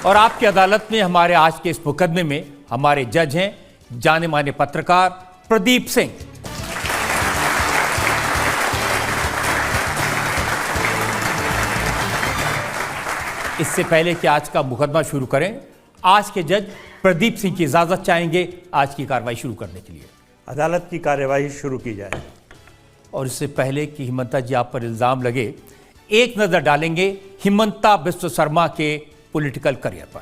और आपकी अदालत में हमारे आज के इस मुकदमे में हमारे जज हैं जाने माने पत्रकार प्रदीप सिंह। इससे पहले कि आज का मुकदमा शुरू करें, आज के जज प्रदीप सिंह की इजाजत चाहेंगे आज की कार्रवाई शुरू करने के लिए। अदालत की कार्यवाही शुरू की जाए। और इससे पहले कि हिमंता जी आप पर इल्जाम लगे, एक नजर डालेंगे हिमंता बिस्वा शर्मा के पॉलिटिकल करियर पर।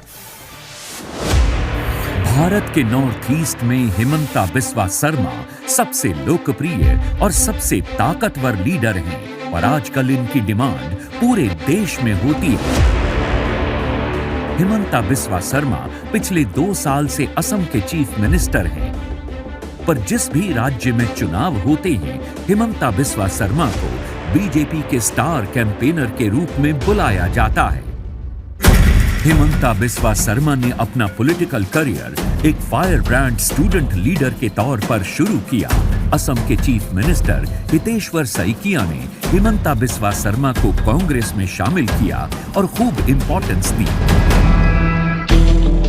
भारत के नॉर्थ ईस्ट में हिमंता बिस्वा शर्मा सबसे लोकप्रिय और सबसे ताकतवर लीडर हैं और आजकल इनकी डिमांड पूरे देश में होती है। हिमंता बिस्वा शर्मा पिछले 2 साल से असम के चीफ मिनिस्टर हैं, पर जिस भी राज्य में चुनाव होते हैं, हिमंता बिस्वा शर्मा को बीजेपी के स्टार कैंपेनर के रूप में बुलाया जाता है। हिमंता बिस्वा शर्मा ने अपना पॉलिटिकल करियर एक फायर ब्रांड स्टूडेंट लीडर के तौर पर शुरू किया। असम के चीफ मिनिस्टर हितेश्वर सैकिया ने हिमंता बिस्वा शर्मा को कांग्रेस में शामिल किया और खूब इंपॉर्टेंस दी।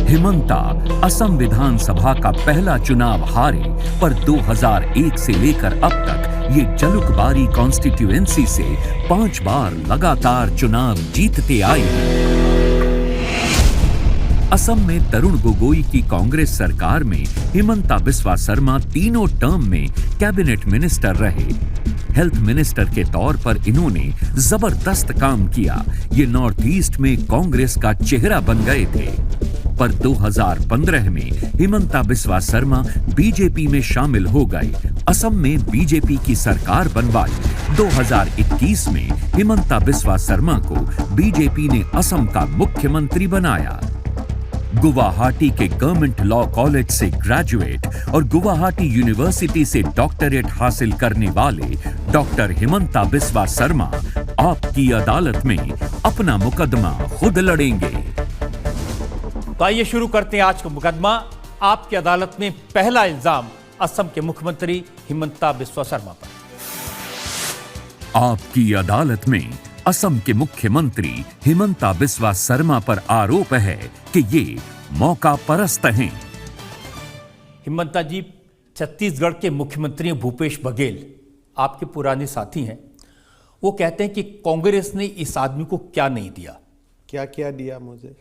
हिमंता असम विधानसभा का पहला चुनाव हारे, पर 2001 से लेकर अब तक ये जलुकबारी कॉन्स्टिट्यूएंसी से 5 बार लगातार चुनाव जीतते आए हैं। असम में तरुण गोगोई की कांग्रेस सरकार में हिमंता बिस्वा शर्मा तीनों टर्म में कैबिनेट मिनिस्टर रहे। हेल्थ मिनिस्टर के तौर पर इन्होंने जबरदस्त काम किया। ये नॉर्थ ईस्ट में कांग्रेस का चेहरा बन गए थे। पर 2015 में हिमंता बिस्वा शर्मा बीजेपी में शामिल हो गए। असम में बीजेपी की सरकार बनवाई। 2021 में हिमंता बिस्वा शर्मा को बीजेपी ने असम का मुख्यमंत्री बनाया। गुवाहाटी के गवर्नमेंट लॉ कॉलेज से ग्रेजुएट और गुवाहाटी यूनिवर्सिटी से डॉक्टरेट हासिल करने वाले डॉक्टर हिमंता बिस्वा शर्मा आपकी अदालत में अपना मुकदमा खुद लड़ेंगे। तो आइए शुरू करते हैं आज का मुकदमा। आपकी अदालत में पहला इल्जाम असम के मुख्यमंत्री हिमंता बिस्वा शर्मा पर। आपकी अदालत में असम के मुख्यमंत्री हिमंता बिस्वा शर्मा पर आरोप है कि ये मौका परस्त हैं। हिमंता जी, छत्तीसगढ़ के मुख्यमंत्री भूपेश बघेल आपके पुराने साथी हैं। वो कहते हैं कि कांग्रेस ने इस आदमी को क्या नहीं दिया। क्या क्या दिया मुझे?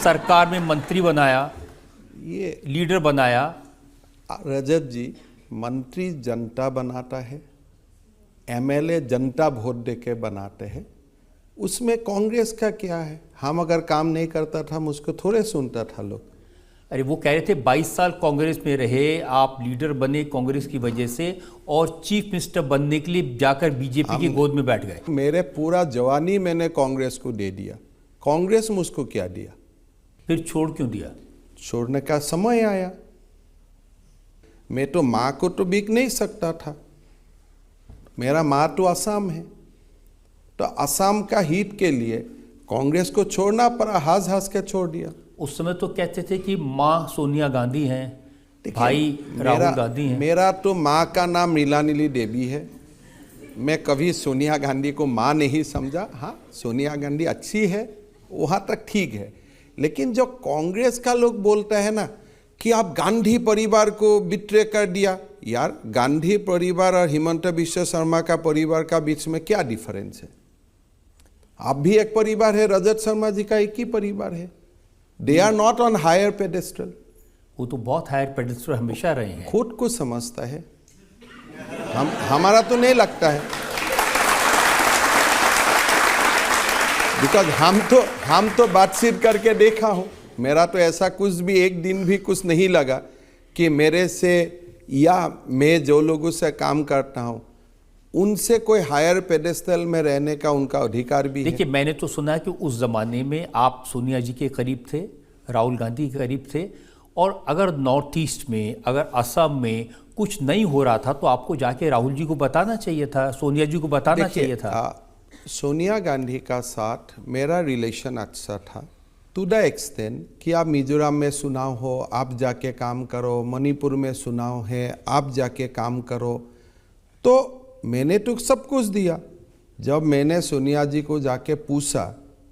सरकार में मंत्री बनाया, ये लीडर बनाया। रजत जी, मंत्री जनता बनाता है, एमएलए जनता वोट दे के बनाते हैं। उसमें कांग्रेस का क्या है? हम अगर काम नहीं करता था मुझको थोड़े सुनता था लोग। अरे वो कह रहे थे 22 साल कांग्रेस में रहे, आप लीडर बने कांग्रेस की वजह से और चीफ मिनिस्टर बनने के लिए जाकर बीजेपी की गोद में बैठ गए। मेरे पूरा जवानी मैंने कांग्रेस को दे दिया। कांग्रेस मुझको क्या दिया? फिर छोड़ क्यों दिया? छोड़ने का समय आया। मैं तो माँ को तो बिक नहीं सकता था। मेरा माँ तो असम है, तो असम का हित के लिए कांग्रेस को छोड़ना पड़ा। हंस हंस के छोड़ दिया। उस समय तो कहते थे कि माँ सोनिया गांधी हैं, भाई राहुल गांधी हैं। मेरा तो माँ का नाम नीलानीली देवी है। मैं कभी सोनिया गांधी को माँ नहीं समझा। हाँ, सोनिया गांधी अच्छी है, वहाँ तक ठीक है। लेकिन जो कांग्रेस का लोग बोलता है ना कि आप गांधी परिवार को बिट्रे कर दिया, यार गांधी परिवार और हिमंता बिस्वा शर्मा का परिवार का बीच में क्या डिफरेंस है? आप भी एक परिवार है, रजत शर्मा जी का एक ही परिवार है। They are not on higher pedestal. वो तो बहुत हायर पेडेस्टल हमेशा रहे हैं। खुद को समझता है, हमारा तो नहीं लगता है। बिकॉज हम तो बातचीत करके देखा हूँ। मेरा तो ऐसा कुछ भी एक दिन भी कुछ नहीं लगा कि मेरे से या मैं जो लोगों से काम करता हूँ उनसे कोई हायर पेडेस्टल में रहने का उनका अधिकार भी है। देखिए, मैंने तो सुना है कि उस जमाने में आप सोनिया जी के करीब थे, राहुल गांधी के करीब थे, और अगर नॉर्थ ईस्ट में, अगर असम में कुछ नहीं हो रहा था तो आपको जाके राहुल जी को बताना चाहिए था, सोनिया जी को बताना चाहिए था। सोनिया गांधी का साथ मेरा रिलेशन अच्छा था, टू द एक्सटेंट कि आप मिजोरम में चुनाव हो, आप जाके काम करो, मणिपुर में चुनाव है, आप जाके काम करो। तो मैंने तो सब कुछ दिया। जब मैंने सोनिया जी को जाके पूछा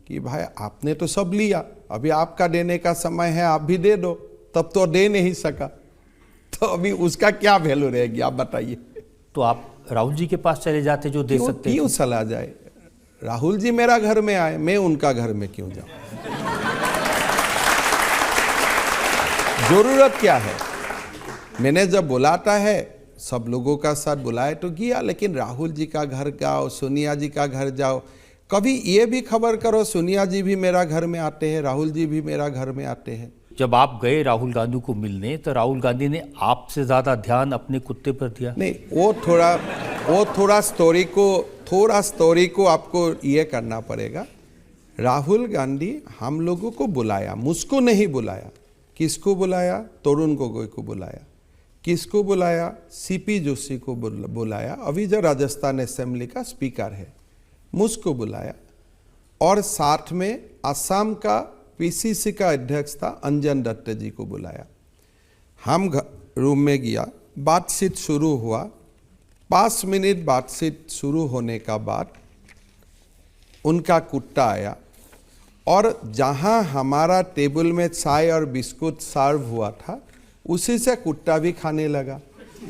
कि भाई आपने तो सब लिया, अभी आपका देने का समय है, आप भी दे दो। तब तो दे नहीं सका, तो अभी उसका क्या वैल्यू रहेगी, आप बताइए। तो आप राहुल जी के पास चले जाते जो दे सकते क्यों थे। सलाह जाए? राहुल जी मेरा घर में आए, मैं उनका घर में क्यों जाऊं? जरूरत क्या है? मैंने जब बुलाता है सब लोगों का साथ बुलाए तो किया, लेकिन राहुल जी का घर जाओ, सोनिया जी का घर जाओ, कभी ये भी खबर करो सोनिया जी भी मेरा घर में आते हैं, राहुल जी भी मेरा घर में आते हैं। जब आप गए राहुल गांधी को मिलने तो राहुल गांधी ने आपसे ज़्यादा ध्यान अपने कुत्ते पर दिया। नहीं, वो थोड़ा स्टोरी को आपको ये करना पड़ेगा। राहुल गांधी हम लोगों को बुलाया, मुझको नहीं बुलाया। किसको बुलाया? तरुण गोगोई को बुलाया। किसको बुलाया? सीपी जोशी को बुलाया, अभी जो राजस्थान असेंबली का स्पीकर है, मुझको बुलाया। और साथ में असम का पीसीसी का अध्यक्ष था अंजन दत्त जी को बुलाया। हम रूम में गया, बातचीत शुरू हुआ। 5 मिनट बातचीत शुरू होने का बाद उनका कुत्ता आया और जहां हमारा टेबल में चाय और बिस्कुट सर्व हुआ था उसी से कुत्ता भी खाने लगा।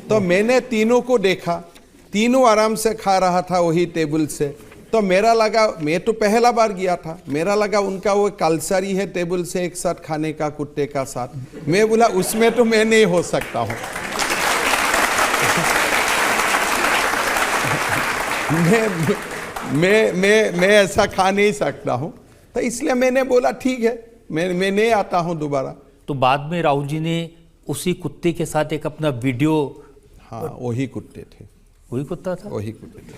तो मैंने तीनों को देखा, तीनों आराम से खा रहा था वही टेबल से। तो मेरा लगा, मैं तो पहला बार गया था, मेरा लगा उनका वो कल्चर ही है टेबल से एक साथ खाने का कुत्ते का साथ। मैं बोला उसमें तो मैं नहीं हो सकता हूँ। मैं ऐसा खा नहीं सकता हूँ, तो इसलिए मैंने बोला ठीक है, मैं नहीं आता हूँ दोबारा। तो बाद में राहुल जी ने उसी कुत्ते के साथ एक अपना वीडियो। हाँ, वही कुत्ते थे, वही कुत्ता था, वही कुत्ते थे।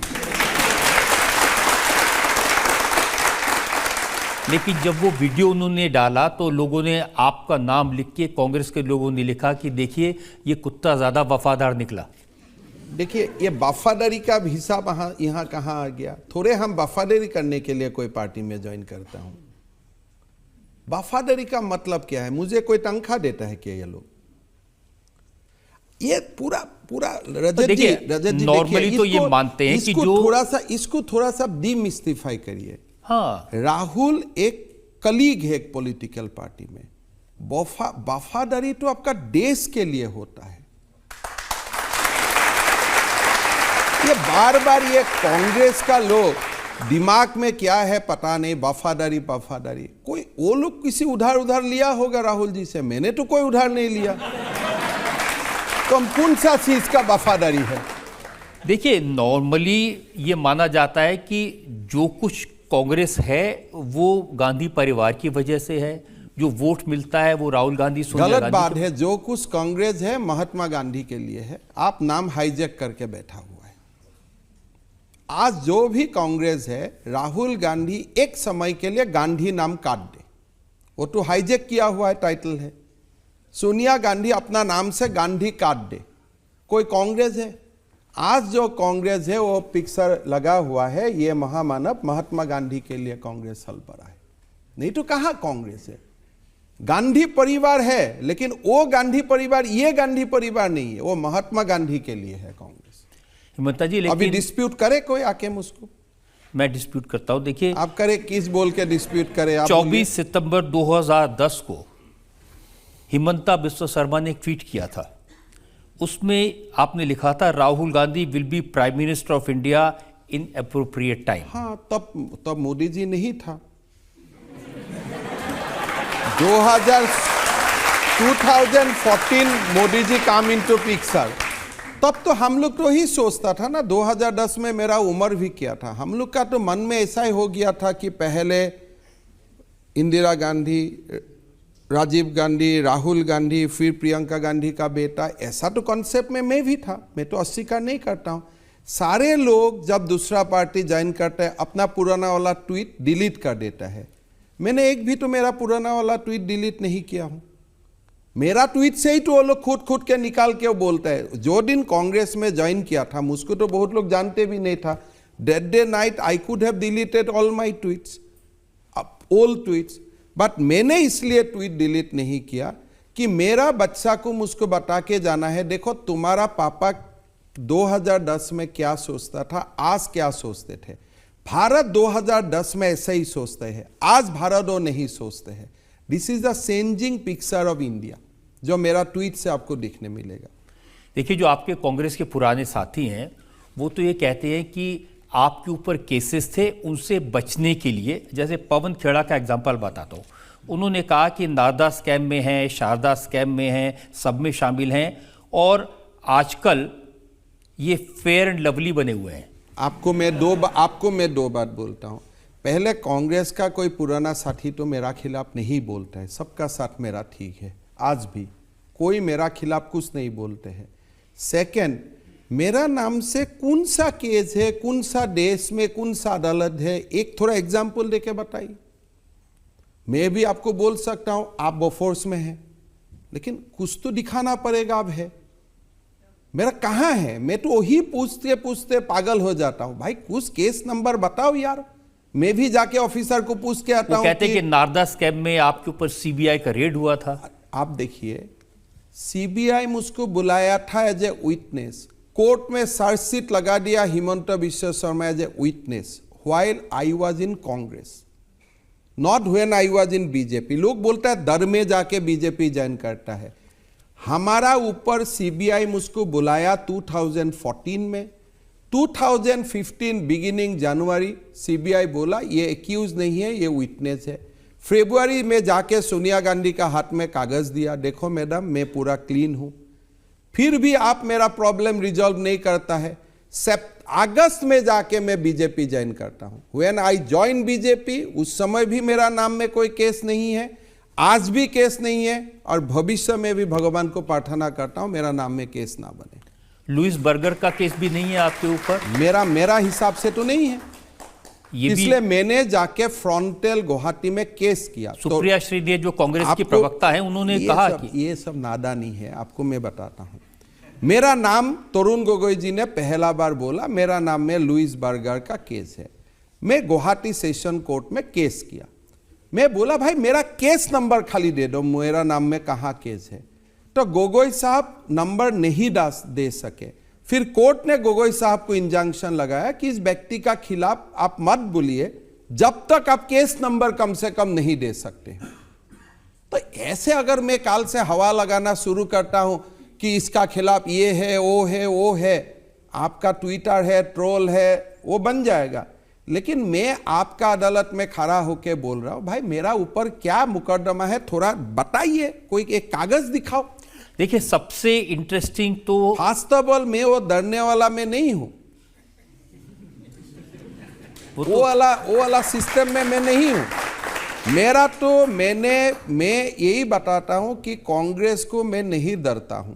लेकिन जब वो वीडियो उन्होंने डाला तो लोगों ने आपका नाम लिख के, कांग्रेस के लोगों ने लिखा कि देखिए ये कुत्ता ज़्यादा वफादार निकला। देखिए, ये वफादारी का हिसाब यहाँ कहाँ आ गया? थोड़े हम वफादारी करने के लिए कोई पार्टी में ज्वाइन करता हूँ। वफादारी का मतलब क्या है? मुझे कोई तनख्वाह देता है क्या ये लोग? ये पूरा रजत जी नॉर्मली तो ये मानते हैं कि जो इसको थोड़ा सा डीमिस्टिफाई करिए। हाँ, राहुल एक कलीग है एक पॉलिटिकल पार्टी में। वफादारी तो आपका देश के लिए होता है। ये बार बार ये कांग्रेस का लोग दिमाग में क्या है पता नहीं, वफादारी। कोई वो लोग किसी उधार लिया होगा राहुल जी से, मैंने तो कोई उधार नहीं लिया। तो कौन सा चीज का वफादारी है? देखिए नॉर्मली ये माना जाता है कि जो कुछ कांग्रेस है वो गांधी परिवार की वजह से है। जो वोट मिलता है वो राहुल गांधी, सोनिया गांधी। गलत बात है। जो कुछ कांग्रेस है महात्मा गांधी के लिए है। आप नाम हाईजैक करके बैठा हुआ है। आज जो भी कांग्रेस है, राहुल गांधी एक समय के लिए गांधी नाम काट दे, वो तो हाईजैक किया हुआ है, टाइटल है। सोनिया गांधी अपना नाम से गांधी काट दे, कोई कांग्रेस है? आज जो कांग्रेस है वो पिक्चर लगा हुआ है, ये महामानव महात्मा गांधी के लिए कांग्रेस हल पड़ा है। नहीं तो कहां कांग्रेस है? गांधी परिवार है, लेकिन वो गांधी परिवार ये गांधी परिवार नहीं है, वो महात्मा गांधी के लिए है कांग्रेस। हिमंता जी, लेकिन अभी डिस्प्यूट करे कोई आके मुझको? मैं डिस्प्यूट करता हूं। देखिए आप करे, किस बोल के डिस्प्यूट करे आप? 24 सितंबर 2010 को हिमंता बिस्वा शर्मा ने एक ट्वीट किया था। उसमें आपने लिखा था Rahul Gandhi will be prime minister of India in appropriate time. हाँ, तब मोदी जी नहीं था। 2014 Modi ji come into picture. तब तो हम लोग तो ही सोचता था ना, 2010 में मेरा उम्र भी क्या था। हम लोग का तो मन में ऐसा ही हो गया था कि पहले इंदिरा गांधी, राजीव गांधी, राहुल गांधी, फिर प्रियंका गांधी का बेटा। ऐसा तो कॉन्सेप्ट में मैं भी था, मैं तो अस्वीकार नहीं करता हूँ। सारे लोग जब दूसरा पार्टी ज्वाइन करते हैं अपना पुराना वाला ट्वीट डिलीट कर देता है। मैंने एक भी तो मेरा पुराना वाला ट्वीट डिलीट नहीं किया हूँ। मेरा ट्वीट से ही तो वो लोग खुद के निकाल के वो बोलता है। जो दिन कांग्रेस में ज्वाइन किया था, मुझको तो बहुत लोग जानते भी नहीं था। That day night I could have deleted all my tweets, old tweets. But मैंने इसलिए ट्वीट डिलीट नहीं किया कि मेरा बच्चा को मुझको बता के जाना है, देखो तुम्हारा पापा 2010 में क्या सोचता था, आज क्या सोचते थे। भारत 2010 में ऐसे ही सोचते हैं, आज भारत वो नहीं सोचते हैं। This is the changing picture of India, जो मेरा ट्वीट से आपको देखने मिलेगा। देखिए, जो आपके कांग्रेस के पुराने साथी हैं वो तो ये कहते हैं कि आपके ऊपर केसेस थे, उनसे बचने के लिए, जैसे पवन खेड़ा का एग्जांपल बताता हूँ, उन्होंने कहा कि नारदा स्कैम में हैं, शारदा स्कैम में हैं, सब में शामिल हैं, और आजकल ये फेयर एंड लवली बने हुए हैं। आपको मैं दो बात बोलता हूँ। पहले, कांग्रेस का कोई पुराना साथी तो मेरा खिलाफ नहीं बोलता है, सबका साथ मेरा ठीक है, आज भी कोई मेरा खिलाफ कुछ नहीं बोलते हैं। सेकंड, मेरा नाम से कौन सा केस है, कौन सा देश में कौन सा अदालत है, एक थोड़ा एग्जाम्पल देके बताइए। मैं भी आपको बोल सकता हूं आप बोफोर्स में हैं, लेकिन कुछ तो दिखाना पड़ेगा। अब है मेरा कहां है, मैं तो वही पूछते पूछते पागल हो जाता हूं। भाई कुछ केस नंबर बताओ यार, मैं भी जाके ऑफिसर को पूछ के आता हूं। कहते हैं कि नारदा स्कैम में आपके ऊपर सीबीआई का रेड हुआ था। आप देखिए, सीबीआई मुझको बुलाया था एज ए विटनेस, कोर्ट में चार्जशीट लगा दिया Himanta Biswa Sarma as a witness while I was in Congress, not when I was in BJP. लोग बोलता है दर में जाके बीजेपी ज्वाइन करता है। हमारा ऊपर सीबीआई मुझको बुलाया 2014 में, 2015 बिगिनिंग जनवरी सीबीआई बोला ये एक्यूज नहीं है, ये विटनेस है। फरवरी में जाके सोनिया गांधी का हाथ में कागज दिया, देखो मैडम मैं पूरा क्लीन हूं। फिर भी आप मेरा प्रॉब्लम रिजॉल्व नहीं करता है। अगस्त में जाके मैं बीजेपी ज्वाइन करता हूं। व्हेन आई ज्वाइन बीजेपी, उस समय भी मेरा नाम में कोई केस नहीं है, आज भी केस नहीं है, और भविष्य में भी भगवान को प्रार्थना करता हूं मेरा नाम में केस ना बने। लुइस बर्गर का केस भी नहीं है आपके ऊपर? मेरा हिसाब से तो नहीं है, इसलिए मैंने जाके फ्रंटल गुवाहाटी में केस किया। सुप्रिया श्रीदेव जो कांग्रेस की प्रवक्ता है, उन्होंने कहा कि ये सब नादानी है। आपको मैं बताता हूं, मेरा नाम तरुण गोगोई जी ने पहला बार बोला, मेरा नाम में लुइस बर्गर का केस है। मैं गुवाहाटी सेशन कोर्ट में केस किया। मैं बोला भाई मेरा केस नंबर खाली दे दो, मेरा नाम में कहां केस है। तो गोगोई साहब नंबर नहीं दे सके। फिर कोर्ट ने गोगोई साहब को इंजंक्शन लगाया कि इस व्यक्ति का खिलाफ आप मत बोलिए जब तक आप केस नंबर कम से कम नहीं दे सकते। तो ऐसे अगर मैं काल से हवा लगाना शुरू करता हूं कि इसका खिलाफ ये है, वो है, आपका ट्विटर है, ट्रोल है, वो बन जाएगा। लेकिन मैं आपका अदालत में खड़ा होकर बोल रहा हूं, भाई मेरा ऊपर क्या मुकदमा है, थोड़ा बताइए, कोई एक कागज दिखाओ। देखिए, सबसे इंटरेस्टिंग तो फास्टेबल में वो डरने वाला मैं नहीं हूं, वो वाला सिस्टम में मैं नहीं हूं। मेरा तो मैं यही बताता हूं कि कांग्रेस को मैं नहीं डरता हूं,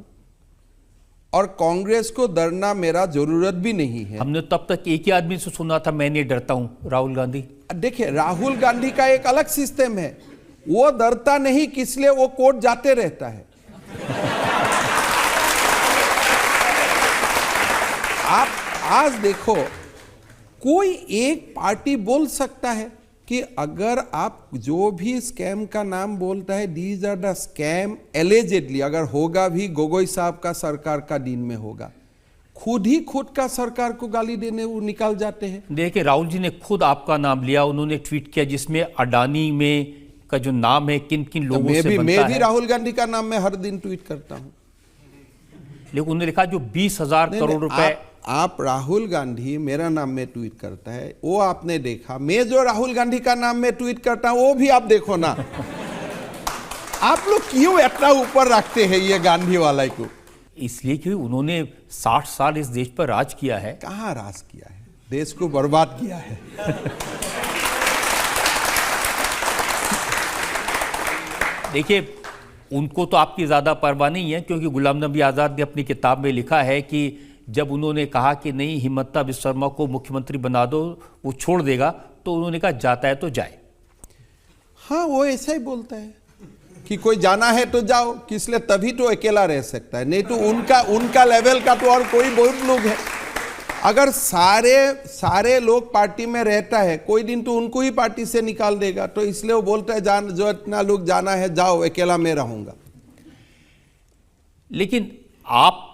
और कांग्रेस को डरना मेरा जरूरत भी नहीं है। हमने तब तक एक ही आदमी से सुना था, मैं नहीं डरता हूं, राहुल गांधी। देखिए, राहुल गांधी का एक अलग सिस्टम है, वो डरता नहीं, किस लिए वो कोर्ट जाते रहता है। आप आज देखो, कोई एक पार्टी बोल सकता है कि अगर आप जो भी स्कैम का नाम बोलता है, these are the scam allegedly, अगर होगा भी गोगोई साहब का सरकार का दिन में होगा, खुद का सरकार को गाली देने वो निकाल जाते हैं। देखिए, राहुल जी ने खुद आपका नाम लिया, उन्होंने ट्वीट किया जिसमें अडानी में का जो नाम है किन किन लोगों से बनता है। मैं भी राहुल गांधी का नाम मैं हर दिन ट्वीट करता हूं, लेकिन उन्होंने लिखा जो 20,000 करोड़ रुपए। आप राहुल गांधी मेरा नाम में ट्वीट करता है, वो आपने देखा। मैं जो राहुल गांधी का नाम में ट्वीट करता हूं वो भी आप देखो ना। आप लोग क्यों इतना ऊपर रखते हैं ये गांधी वाला को? इसलिए कि उन्होंने 60 साल इस देश पर राज किया है। कहां राज किया है, देश को बर्बाद किया है। देखिए, उनको तो आपकी ज़्यादा परवाह नहीं है, क्योंकि गुलाम नबी आज़ाद ने अपनी किताब में लिखा है कि जब उन्होंने कहा कि नहीं हिमंता बिस्वा शर्मा को मुख्यमंत्री बना दो, वो छोड़ देगा, तो उन्होंने कहा जाता है तो जाए। हाँ, वो ऐसा ही बोलता है कि कोई जाना है तो जाओ, किस लिए, तभी तो अकेला रह सकता है, नहीं तो उनका लेवल का तो और कोई बहुत लोग है। अगर सारे लोग पार्टी में रहता है, कोई दिन तो उनको ही पार्टी से निकाल देगा, तो इसलिए वो बोलता है जो इतना लोग जाना है जाओ, अकेला मैं रहूंगा। लेकिन आप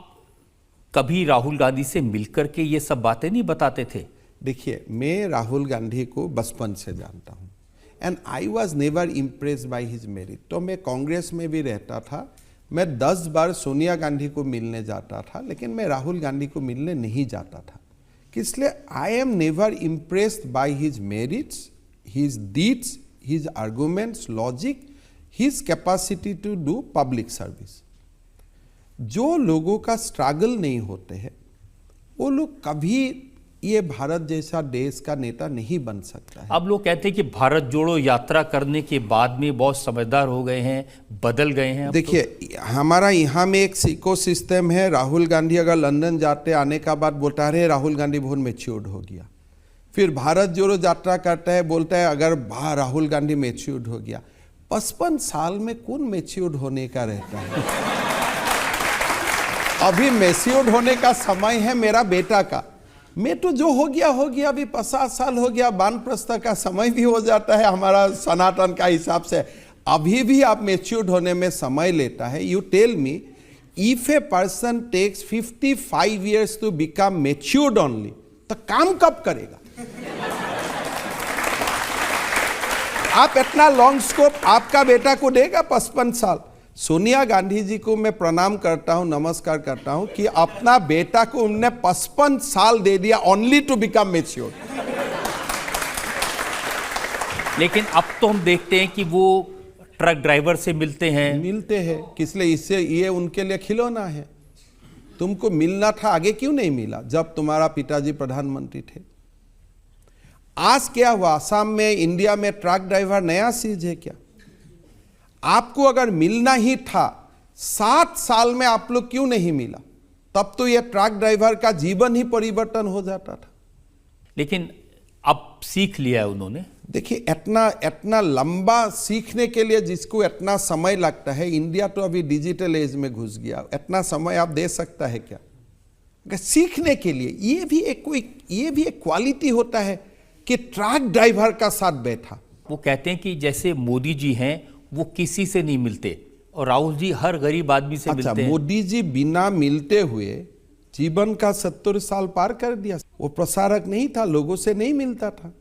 कभी राहुल गांधी से मिलकर के ये सब बातें नहीं बताते थे देखिए, मैं राहुल गांधी को बचपन से जानता हूँ and I was never impressed by his merit. तो मैं कांग्रेस में भी रहता था, मैं 10 बार सोनिया गांधी को मिलने जाता था, लेकिन मैं राहुल गांधी को मिलने नहीं जाता था। इसलिए I am never impressed by his merits, his deeds, his arguments, logic, his capacity to do public service. जो लोगों का स्ट्रगल नहीं होते हैं वो लोग कभी ये भारत जैसा देश का नेता नहीं बन सकता है। अब लोग कहते हैं कि भारत जोड़ो यात्रा करने के बाद में बहुत समझदार हो गए हैं, बदल गए हैं। देखिए, हमारा यहाँ में एक इको सिस्टम है। राहुल गांधी अगर लंदन जाते आने का बाद बोलता है राहुल गांधी बहुत मैच्योर्ड हो गया, फिर भारत जोड़ो यात्रा करता है, बोलता है अगर राहुल गांधी मैच्योर्ड हो गया। 55 साल में कौन मैच्योर्ड होने का रहता है? अभी मैच्योर्ड होने का समय है मेरा बेटा का। मैं तो जो हो गया, अभी 50 साल हो गया, वानप्रस्थ का समय भी हो जाता है हमारा सनातन का हिसाब से। अभी भी आप मैच्योर्ड होने में समय लेता है। You tell me, if a person takes 55 years to become matured only, तो काम कब करेगा? आप इतना लॉन्ग स्कोप आपका बेटा को देगा 55 साल? सोनिया गांधी जी को मैं प्रणाम करता हूं, नमस्कार करता हूं कि अपना बेटा को उन्होंने 55 साल दे दिया ओनली टू बिकम मैच्योर। लेकिन अब तो हम देखते हैं कि वो ट्रक ड्राइवर से मिलते हैं किस लिए? इससे ये उनके लिए खिलौना है। तुमको मिलना था, आगे क्यों नहीं मिला जब तुम्हारा पिताजी प्रधानमंत्री थे? आज क्या हुआ? असम में, इंडिया में ट्रक ड्राइवर नया चीज है क्या? आपको अगर मिलना ही था 7 साल में, आप लोग क्यों नहीं मिला? तब तो यह ट्रक ड्राइवर का जीवन ही परिवर्तन हो जाता था। लेकिन अब सीख लिया है उन्होंने। देखिए, इतना लंबा सीखने के लिए जिसको इतना समय लगता है, इंडिया तो अभी डिजिटल एज में घुस गया, इतना समय आप दे सकता है क्या? अगर सीखने के लिए ये भी एक क्वालिटी होता है कि ट्रक ड्राइवर का साथ बैठा। वो कहते हैं कि जैसे मोदी जी हैं वो किसी से नहीं मिलते और राहुल जी हर गरीब आदमी से मिलते हैं। मोदी जी बिना मिलते हुए जीवन का 70 साल पार कर दिया। वो प्रसारक नहीं था, लोगों से नहीं मिलता था।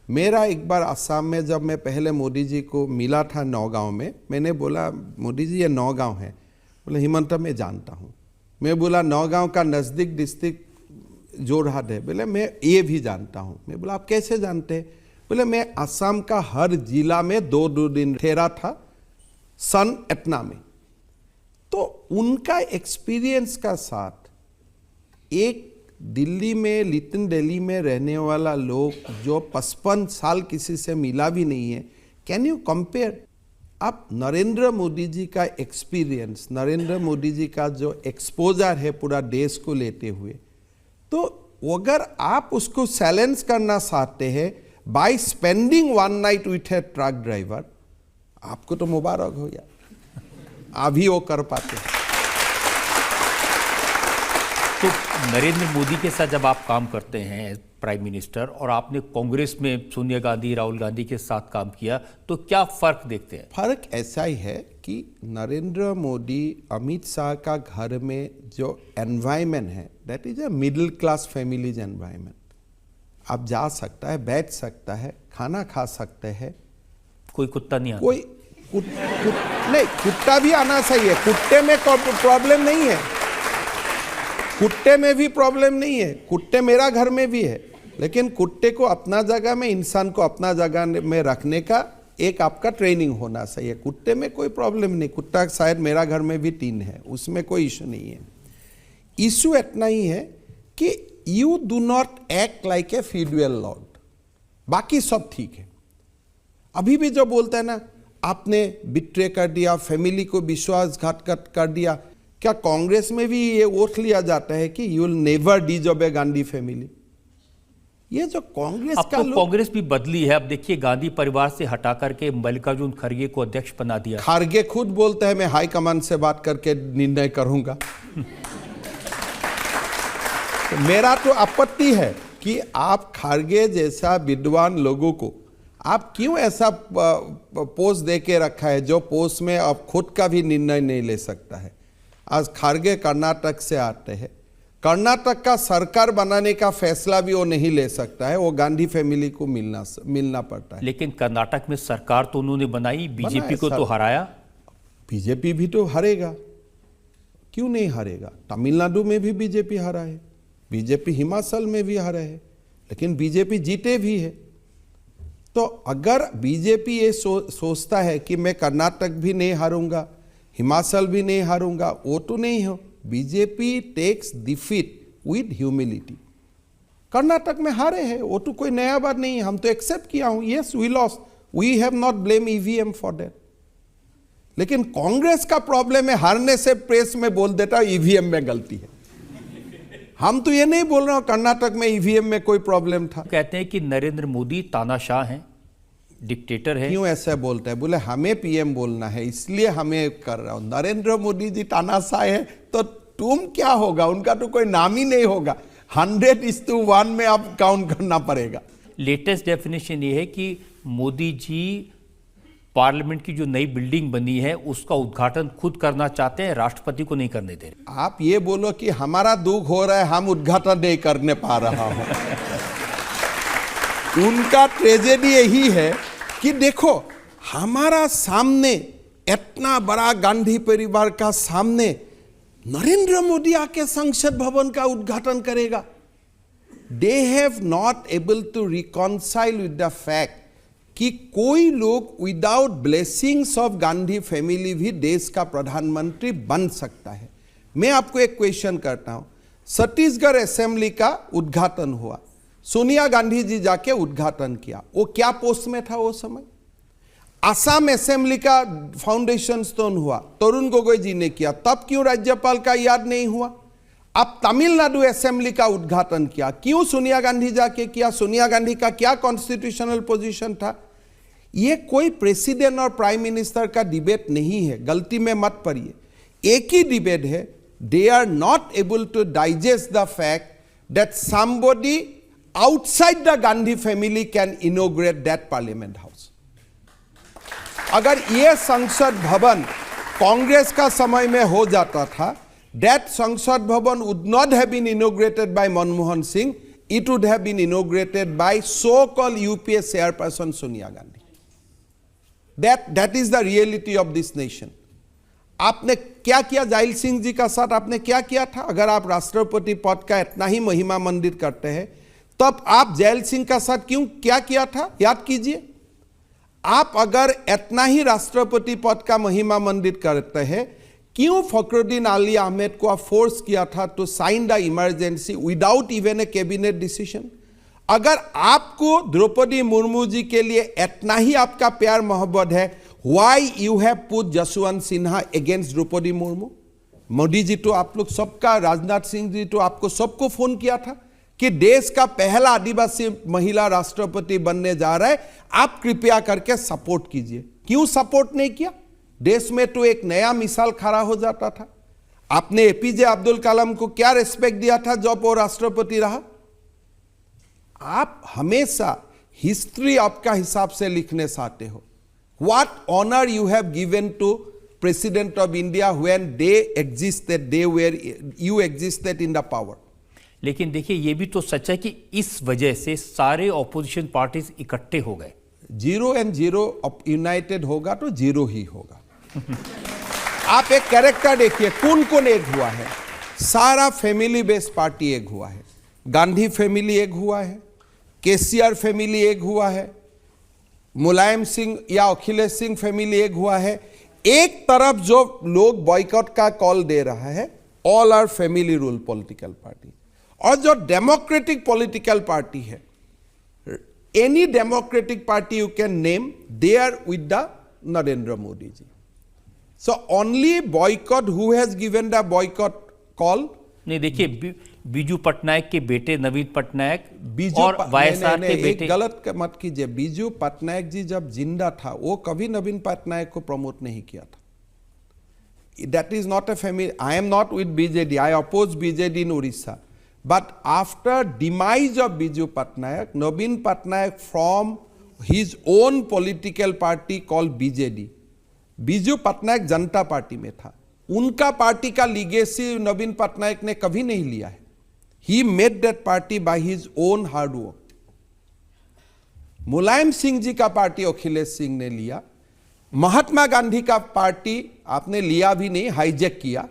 मेरा एक बार असम में जब मैं पहले मोदी जी को मिला था नौगांव में, मैंने बोला मोदी जी ये नौगांव है। बोले हिमंत मैं जानता हूँ। मैं बोला नौगांव का नज़दीक डिस्ट्रिक्ट जोरहाट है। बोले मैं ये भी जानता हूँ। मैं बोला आप कैसे जानते हैं? बोले मैं असम का हर जिला में 2 दिन ठहरा था सन इतना में। तो उनका एक्सपीरियंस का साथ एक दिल्ली में, लिटिल दिल्ली में रहने वाला लोग जो 55 साल किसी से मिला भी नहीं है, कैन यू कंपेयर? आप नरेंद्र मोदी जी का एक्सपीरियंस, नरेंद्र मोदी जी का जो एक्सपोजर है पूरा देश को लेते हुए, तो अगर आप उसको चैलेंज करना चाहते हैं by spending 1 night with A truck driver, आपको तो मुबारक हो गया, अभी वो कर पाते। तो नरेंद्र मोदी के साथ जब आप काम करते हैं प्राइम मिनिस्टर, और आपने कांग्रेस में सोनिया गांधी, राहुल गांधी के साथ काम किया, तो क्या फर्क देखते हैं? फर्क ऐसा ही है कि नरेंद्र मोदी, अमित शाह का घर में जो एनवायरनमेंट है, that is a middle class families environment. आप जा सकता है, बैठ सकता है, खाना खा सकते हैं, कोई कुत्ता नहीं आता। कोई नहीं, कुत्ता भी आना चाहिए, कुत्ते में प्रॉब्लम नहीं है, कुत्ते में भी प्रॉब्लम नहीं है, कुत्ते मेरा घर में भी है, लेकिन कुत्ते को अपना जगह में, इंसान को अपना जगह में रखने का एक आपका ट्रेनिंग होना चाहिए। कुत्ते में कोई प्रॉब्लम नहीं, कुत्ता शायद मेरा घर में भी 3 है, उसमें कोई इशू नहीं है। इशू इतना ही है कि you do not act like a feudal Lord, बाकी सब ठीक है। अभी भी जो बोलते हैं ना, आपने बिट्रे कर दिया, फैमिली को विश्वासघात कर दिया, क्या कांग्रेस में भी ये वोट लिया जाता है कि you will never disobey Gandhi family? ये जो कांग्रेस अब तो कांग्रेस भी बदली है। अब देखिए, गांधी परिवार से हटा करके मल्लिकार्जुन खड़गे को अध्यक्ष बना दिया। खड़गे खुद बोलते हैं मैं हाईकमान से बात करके निर्णय करूंगा। तो मेरा तो आपत्ति है कि आप खड़गे जैसा विद्वान लोगों को आप क्यों ऐसा पोस्ट दे के रखा है जो पोस्ट में आप खुद का भी निर्णय नहीं ले सकता है। आज खड़गे कर्नाटक से आते हैं, कर्नाटक का सरकार बनाने का फैसला भी वो नहीं ले सकता है, वो गांधी फैमिली को मिलना पड़ता है। लेकिन कर्नाटक में सरकार तो उन्होंने बनाई, बीजेपी को तो हराया। बीजेपी भी तो हारेगा, क्यों नहीं हारेगा? तमिलनाडु में भी बीजेपी हारा है, बीजेपी हिमाचल में भी हारा है, लेकिन बीजेपी जीते भी है। तो अगर बीजेपी ये सोचता है कि मैं कर्नाटक भी नहीं हारूंगा, हिमाचल भी नहीं हारूंगा, वो तो नहीं हो। BJP takes defeat with humility. Karnataka में हारे हैं, वो तो कोई नया बात नहीं है, हम तो एक्सेप्ट किया हूं, yes we lost, we have not blame EVM for that. लेकिन कांग्रेस का प्रॉब्लम है, हारने से प्रेस में बोल देता है ईवीएम में गलती है। हम तो ये नहीं बोल रहे हो कर्नाटक में ईवीएम में कोई प्रॉब्लम था। कहते हैं कि नरेंद्र मोदी तानाशाह हैं, डिक्टेटर है। क्यों ऐसा बोलते हैं? बोले हमें पीएम बोलना है इसलिए हमें कर रहा हूं। नरेंद्र मोदी जी तानाशाह है तो तुम क्या होगा? उनका तो कोई नाम ही नहीं होगा। 100:1 में आप काउंट करना पड़ेगा। लेटेस्ट डेफिनेशन ये है कि मोदी जी पार्लियामेंट की जो नई बिल्डिंग बनी है उसका उद्घाटन खुद करना चाहते हैं, राष्ट्रपति को नहीं करने दे रहे। आप ये बोलो कि हमारा दुख हो रहा है, हम उद्घाटन नहीं करने पा रहा हूं। उनका ट्रेजेडी यही है कि देखो हमारा सामने इतना बड़ा गांधी परिवार का सामने नरेंद्र मोदी आके संसद भवन का उद्घाटन करेगा। They have not able to reconcile with the fact कि कोई लोग without blessings of Gandhi family भी देश का प्रधानमंत्री बन सकता है। मैं आपको एक क्वेश्चन करता हूं। छत्तीसगढ़ असेंबली का उद्घाटन हुआ, सोनिया गांधी जी जाके उद्घाटन किया। वो क्या पोस्ट में था वो समय? असम असेंबली का फाउंडेशन स्टोन हुआ, तरुण गोगोई जी ने किया। तब क्यों राज्यपाल का याद नहीं हुआ? अब तमिलनाडु असेंबली का उद्घाटन किया, क्यों सोनिया गांधी जाके किया? सोनिया गांधी का क्या कॉन्स्टिट्यूशनल पोजीशन था? ये कोई प्रेसिडेंट और प्राइम मिनिस्टर का डिबेट नहीं है, गलती में मत पड़िए। एक ही डिबेट है, they are not able to digest the fact that somebody outside the Gandhi family can inaugurate that parliament house. अगर ये संसद भवन कांग्रेस का समय में हो जाता था, that संसद भवन would not have been inaugurated by Manmohan Singh, it would have been inaugurated by so-called UPA chairperson Sonia Gandhi. That is the reality of this nation. आपने क्या किया जाइल सिंह जी का साथ? आपने क्या किया था? अगर आप राष्ट्रपति पद का इतना ही महिमा मंडित करते हैं तब आप जैल सिंह का साथ क्यों क्या किया था? याद कीजिए। आप अगर इतना ही राष्ट्रपति पद का महिमा मंडित करते हैं, क्यों फखरुद्दीन अली अहमद को आप फोर्स किया था to sign the emergency without even a cabinet decision? अगर आपको द्रौपदी मुर्मू जी के लिए इतना ही आपका प्यार मोहब्बत है, why you have put Jaswant Sinha against Droupadi Murmu? Modi ji तो आप लोग सबका, राजनाथ सिंह जी तो आपको सबको फोन किया था कि देश का पहला आदिवासी महिला राष्ट्रपति बनने जा रहा है, आप कृपया करके सपोर्ट कीजिए। क्यों सपोर्ट नहीं किया? देश में तो एक नया मिसाल खड़ा हो जाता था। आपने एपीजे अब्दुल कलाम को क्या रिस्पेक्ट दिया था जब वो राष्ट्रपति रहा? आप हमेशा हिस्ट्री आपका हिसाब से लिखने चाहते हो। What honour you have given to president of India when they existed, they were you existed in the power. लेकिन देखिए ये भी तो सच है कि इस वजह से सारे ऑपोजिशन पार्टीज इकट्ठे हो गए। 0 and 0 यूनाइटेड होगा तो 0 ही होगा। आप एक कैरेक्टर देखिए, कौन कौन एक हुआ है? सारा फैमिली बेस्ड पार्टी एक हुआ है। गांधी फैमिली एक हुआ है, केसीआर फैमिली एक हुआ है, मुलायम सिंह या अखिलेश सिंह फैमिली एक हुआ है। एक तरफ जो लोग बॉयकॉट का कॉल दे रहा है, all are family rule political party. और जो डेमोक्रेटिक पॉलिटिकल पार्टी है, any democratic party you can name, they are with the Narendra Modi ji. So only boycott who has given the boycott call. नहीं देखिए, बीजू पटनायक के बेटे नवीन पटनायक और वाईएसआर के बेटे, गलत मत कीजिए। बीजू पटनायक जी जब जिंदा था वो कभी नवीन पटनायक को प्रमोट नहीं किया था। That is not a family. I am not with BJD, I oppose BJD in Orissa. But after demise of Biju Patnaik, Naveen Patnaik from his own political party called BJD, Biju Patnaik Janata party में था, उनका party का legacy नवीन पटनायक ने कभी नहीं लिया है। He made that party by his own hard work. Mulayam Singh ji का पार्टी अखिलेश सिंह ने लिया, महात्मा गांधी का पार्टी आपने लिया भी नहीं, हाईजैक किया,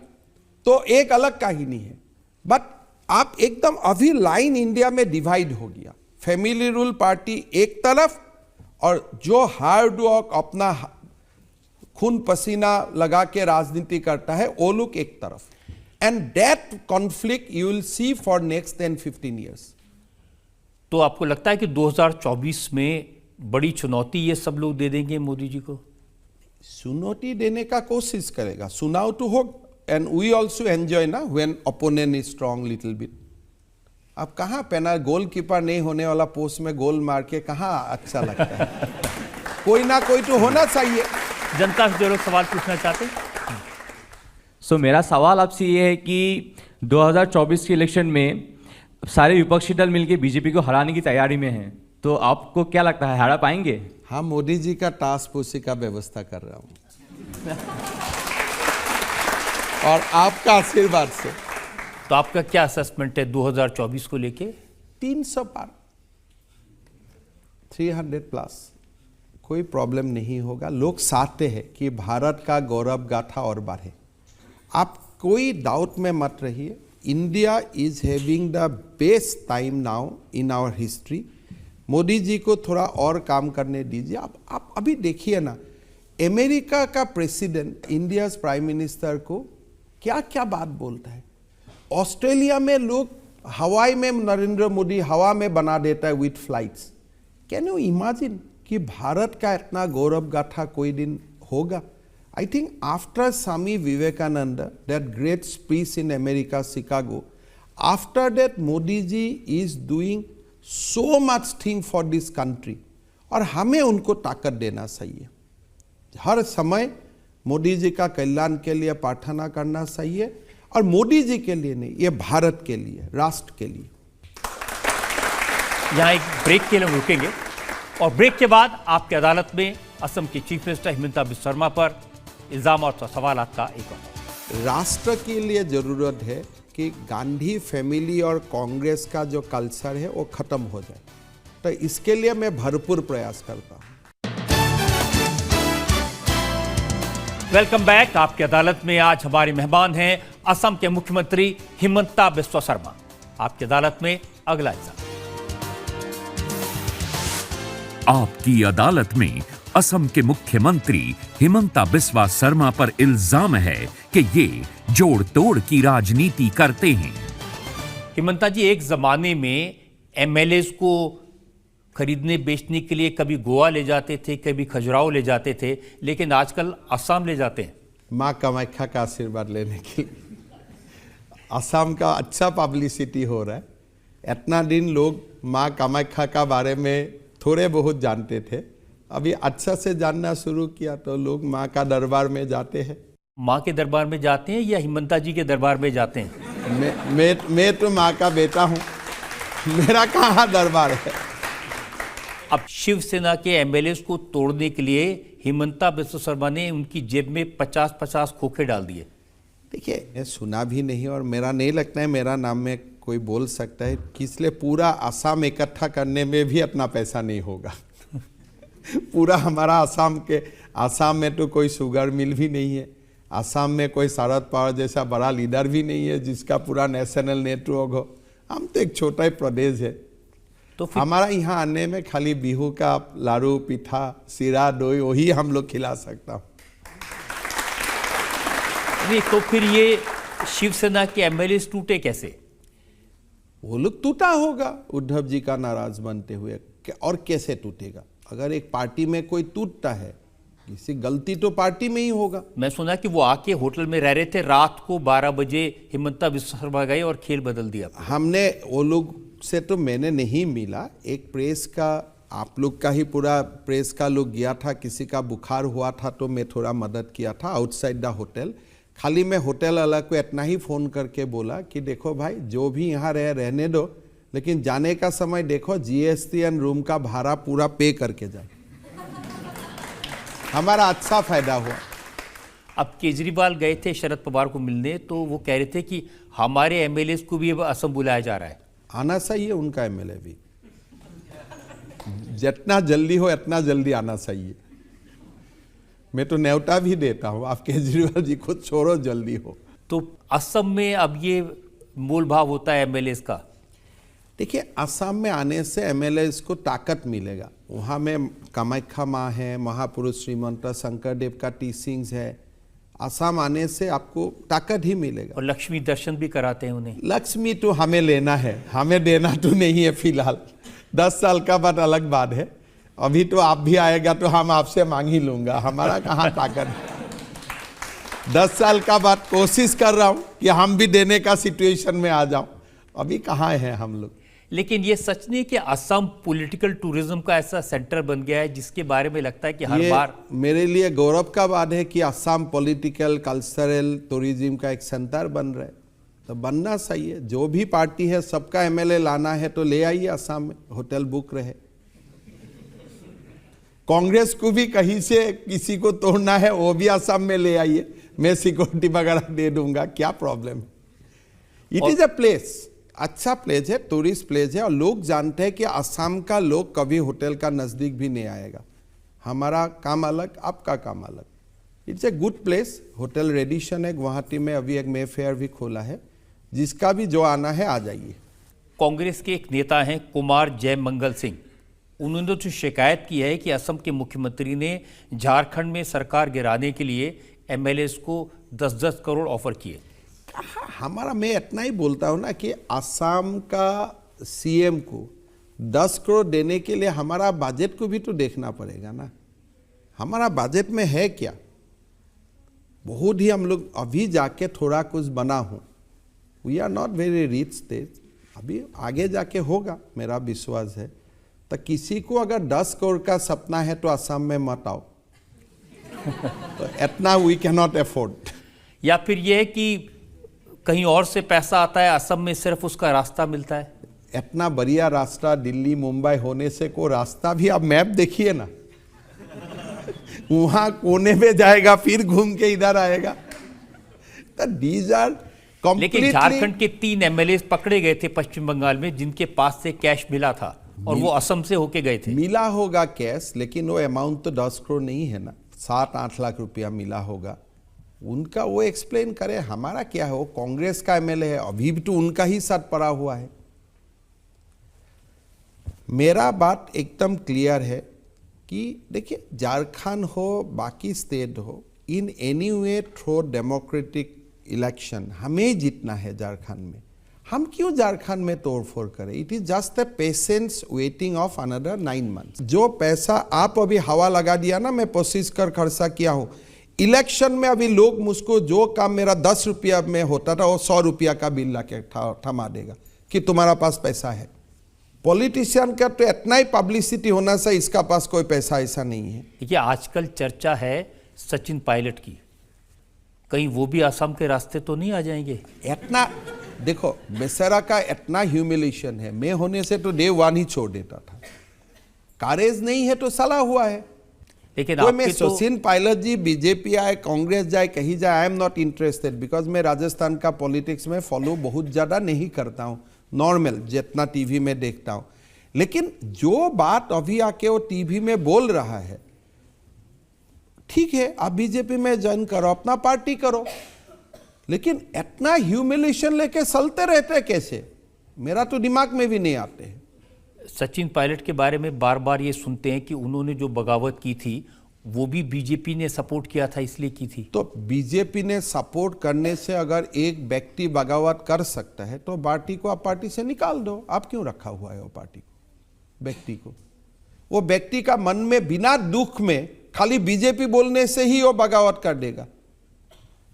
तो एक अलग कहानी है। बट आप एकदम अभी लाइन इंडिया में डिवाइड हो गया, फैमिली रूल पार्टी एक तरफ और जो हार्ड वर्क अपना खून पसीना लगा के राजनीति करता है वो लोग एक तरफ। And that conflict you will see for next 10-15 years। तो आपको लगता है कि 2024 में बड़ी चुनौती ये सब लोग दे देंगे मोदी जी को? चुनौती देने का कोशिश करेगा, सुनाओ तो हो, एंड वी ऑल्सो एंजॉय ना when opponent is strong little bit. अब कहाँ पेना गोलकीपर नहीं होने वाला पोस्ट में गोल मार के कहाँ अच्छा लगता है? कोई ना कोई तो होना चाहिए। जनता से जो लोग सवाल पूछना चाहते हैं। सो मेरा सवाल आपसे ये है कि 2024 के इलेक्शन में सारे विपक्षी दल मिलकर बीजेपी को हराने की तैयारी में हैं, तो आपको क्या लगता है हरा पाएंगे? हाँ, मोदी जी का टास्क फोर्स का व्यवस्था कर रहा हूँ और आपका आशीर्वाद से। तो आपका क्या असेसमेंट है 2024 को लेके? 300 पार, 300+, कोई प्रॉब्लम नहीं होगा। लोग चाहते हैं कि भारत का गौरव गाथा और बढ़े। आप कोई डाउट में मत रहिए, India is having the best time now in our history. Modi ji को थोड़ा और काम करने दीजिए। आप अभी देखिए ना, अमेरिका का प्रेसिडेंट इंडिया प्राइम मिनिस्टर को क्या क्या बात बोलता है। ऑस्ट्रेलिया में लोग हवाई में नरेंद्र मोदी हवा में बना देता है with flights. Can you imagine कि भारत का इतना गौरव गाथा कोई दिन होगा? I think after Swami Vivekananda, that great speech in America, Chicago, after that Modi ji is doing so much thing for this country, और हमें उनको ताकत देना चाहिए। हर समय मोदी जी का कल्याण के लिए प्रार्थना करना चाहिए, और मोदी जी के लिए नहीं, ये भारत के लिए, राष्ट्र के लिए। यहाँ एक ब्रेक के लिए हम रुकेंगे और ब्रेक के बाद आपकी अदालत में असम के चीफ मिनिस्टर हिमंता बिस्वा शर्मा पर इल्जाम और सवाल का एक और। राष्ट्र के लिए जरूरत है कि गांधी फैमिली और कांग्रेस का जो कल्चर है वो खत्म हो जाए, तो इसके लिए मैं भरपूर प्रयास करता हूं। Welcome back. आपकी अदालत में आज हमारे मेहमान हैं असम के मुख्यमंत्री हिमंता बिस्वा शर्मा। आपकी अदालत में अगला इल्जाम। आपकी अदालत में असम के मुख्यमंत्री हिमंता बिस्वा शर्मा पर इल्जाम है कि ये जोड़ तोड़ की राजनीति करते हैं। हिमंता जी, एक जमाने में एमएलएज को खरीदने बेचने के लिए कभी गोवा ले जाते थे, कभी खजुराहो ले जाते थे, लेकिन आजकल असम ले जाते हैं। माँ कामाख्या का आशीर्वाद लेने के लिए असम का अच्छा पब्लिसिटी हो रहा है। इतना दिन लोग माँ कामाख्या का बारे में थोड़े बहुत जानते थे, अभी अच्छा से जानना शुरू किया तो लोग माँ का दरबार में जाते हैं। माँ के दरबार में जाते हैं या हिमंता जी के दरबार में जाते हैं? मैं तो माँ का बेटा हूँ, मेरा कहाँ दरबार है। अब शिवसेना के एमएलए को तोड़ने के लिए हिमंता बिस्वा शर्मा ने उनकी जेब में 50-50 खोखे डाल दिए। देखिए, मैं सुना भी नहीं और मेरा नहीं लगता है मेरा नाम में कोई बोल सकता है कि इसलिए पूरा असम इकट्ठा करने में भी इतना पैसा नहीं होगा। पूरा हमारा असम में तो कोई शुगर मिल भी नहीं है, असम में कोई शरद पवार जैसा बड़ा लीडर भी नहीं है जिसका पूरा नेशनल नेटवर्क हो। हम तो एक छोटा ही प्रदेश है, तो हमारा यहाँ आने में खाली बिहू का लाड़ू, पिठा, सीरा, दही वही हम लोग खिला सकता हूँ। नहीं तो फिर ये शिवसेना के एमएलए टूटे कैसे? वो लोग टूटा होगा उद्धव जी का नाराज बनते हुए, और कैसे टूटेगा? अगर एक पार्टी में कोई टूटता है, किसी गलती तो पार्टी में ही होगा। मैं सुना कि वो आके होटल में रह रहे थे, रात को 12 बजे हिमंता बिस्वा शर्मा गए और खेल बदल दिया। हमने वो लोग से तो मैंने नहीं मिला, एक प्रेस का, आप लोग का ही पूरा प्रेस का लोग गया था, किसी का बुखार हुआ था तो मैं थोड़ा मदद किया था आउटसाइड द होटल। खाली मैं होटल वाला को इतना ही फ़ोन करके बोला कि देखो भाई, जो भी यहाँ रहने दो, लेकिन जाने का समय देखो जीएसटी एंड रूम का भाड़ा पूरा पे करके जाए। हमारा अच्छा फायदा हुआ। अब केजरीवाल गए थे शरद पवार को मिलने, तो वो कह रहे थे कि हमारे एमएलए को भी अब असम बुलाया जा रहा है। आना चाहिए उनका एमएलए भी, जितना जल्दी हो उतना जल्दी आना चाहिए। मैं तो न्योता भी देता हूं, आप केजरीवाल जी को छोड़ो, जल्दी हो। तो असम में अब ये मोल भाव होता है एमएलए का। देखिए, असम में आने से एमएलए को ताकत मिलेगा। वहाँ में कामाख्या माँ है, महापुरुष श्रीमंत शंकरदेव का टीचिंग्स है। असम आने से आपको ताकत ही मिलेगा। और लक्ष्मी दर्शन भी कराते हैं उन्हें। लक्ष्मी तो हमें लेना है, हमें देना तो नहीं है फिलहाल। 10 साल का बाद अलग बात है। अभी तो आप भी आएगा तो हम आपसे मांग ही लूंगा, हमारा कहाँ ताकत है। 10 साल का बाद कोशिश कर रहा हूँ कि हम भी देने का सिचुएशन में आ जाऊं। अभी कहाँ हैं हम लोग। लेकिन ये सच नहीं कि असम पॉलिटिकल टूरिज्म का ऐसा सेंटर बन गया है जिसके बारे में लगता है कि हर बार। मेरे लिए गौरव का बात है कि असम पॉलिटिकल कल्चरल टूरिज्म का एक सेंटर बन रहा है, तो बनना चाहिए। जो भी पार्टी है सबका एमएलए लाना है तो ले आइए असम में, होटल बुक रहे। कांग्रेस को भी कहीं से किसी को तोड़ना है वो भी असम में ले आइए, मैं सिक्योरिटी वगैरह दे दूंगा, क्या प्रॉब्लम है। इट इज अ प्लेस, अच्छा प्लेस है, टूरिस्ट प्लेस है। और लोग जानते हैं कि असम का लोग कभी होटल का नज़दीक भी नहीं आएगा। हमारा काम अलग, आपका काम अलग। It's a good place. Hotel Radisson है गुवाहाटी में, अभी एक मे फेयर भी खोला है, जिसका भी जो आना है आ जाइए। कांग्रेस के एक नेता हैं कुमार जयमंगल सिंह, उन्होंने तो शिकायत की है कि असम के मुख्यमंत्री ने झारखंड में सरकार गिराने के लिए एमएलए को 10-10 करोड़ ऑफर किए। हमारा, मैं इतना ही बोलता हूँ ना कि असम का सीएम को 10 करोड़ देने के लिए हमारा बजट को भी तो देखना पड़ेगा ना। हमारा बजट में है क्या? बहुत ही हम लोग अभी जाके थोड़ा कुछ बना हूँ। We are not very rich state, अभी आगे जाके होगा, मेरा विश्वास है। तो किसी को अगर 10 करोड़ का सपना है तो असम में मत आओ। तो इतना वी कैन नॉट अफोर्ड। या फिर यह है कि कहीं और से पैसा आता है, असम में सिर्फ उसका रास्ता मिलता है। इतना बढ़िया रास्ता दिल्ली मुंबई होने से को रास्ता भी, आप मैप देखिए ना, वहां कोने में जाएगा फिर घूम के इधर आएगा। तो दीज आर कंप्लीटली। लेकिन झारखंड के 3 एमएलए पकड़े गए थे पश्चिम बंगाल में, जिनके पास से कैश मिला था और वो असम से होके गए थे। मिला होगा कैश, लेकिन वो अमाउंट तो 10 करोड़ नहीं है ना, 7-8 लाख रुपया मिला होगा। उनका वो एक्सप्लेन करे, हमारा क्या है। वो कांग्रेस का एमएलए है, अभी भी तो उनका ही साथ पड़ा हुआ है। मेरा बात एकदम क्लियर है कि देखिए, झारखंड हो बाकी स्टेट हो, in any way through democratic election हमें जीतना है झारखंड में। हम क्यों झारखंड में तोड़फोड़ करें? It is just a patience waiting of another 9 months. जो पैसा आप अभी हवा लगा दिया ना, मैं कोशिश कर खर्चा किया हूं इलेक्शन में। अभी लोग मुझको जो काम मेरा 10 रुपया में होता था वो 100 रुपया का बिल लाके थमा देगा कि तुम्हारा पास पैसा है। पॉलिटिशियन का तो इतना ही पब्लिसिटी होना चाहिए, इसका पास कोई पैसा ऐसा नहीं है। देखिए, आजकल चर्चा है सचिन पायलट की, कहीं वो भी असम के रास्ते तो नहीं आ जाएंगे? इतना देखो, बेचारा का इतना ह्यूमिलेशन है, मैं होने से तो डे 1 ही छोड़ देता था। कारेज नहीं है तो सला हुआ है। लेकिन तो मैं आपके तो सचिन पायलट जी बीजेपी आए, कांग्रेस जाए, कहीं जाए, आई एम नॉट इंटरेस्टेड, बिकॉज मैं राजस्थान का पॉलिटिक्स में फॉलो बहुत ज़्यादा नहीं करता हूँ, नॉर्मल जितना टीवी में देखता हूँ। लेकिन जो बात अभी आके वो टीवी में बोल रहा है, ठीक है, आप बीजेपी में ज्वाइन करो, अपना पार्टी करो, लेकिन इतना ह्यूमिलेशन लेके चलते रहते कैसे? मेरा तो दिमाग में भी नहीं आते हैं। सचिन पायलट के बारे में बार बार ये सुनते हैं कि उन्होंने जो बगावत की थी वो भी बीजेपी ने सपोर्ट किया था, इसलिए की थी। तो बीजेपी ने सपोर्ट करने से अगर एक व्यक्ति बगावत कर सकता है तो पार्टी को आप पार्टी से निकाल दो। आप क्यों रखा हुआ है वो पार्टी को, व्यक्ति को? वो व्यक्ति का मन में बिना दुख में खाली बीजेपी बोलने से ही वो बगावत कर देगा।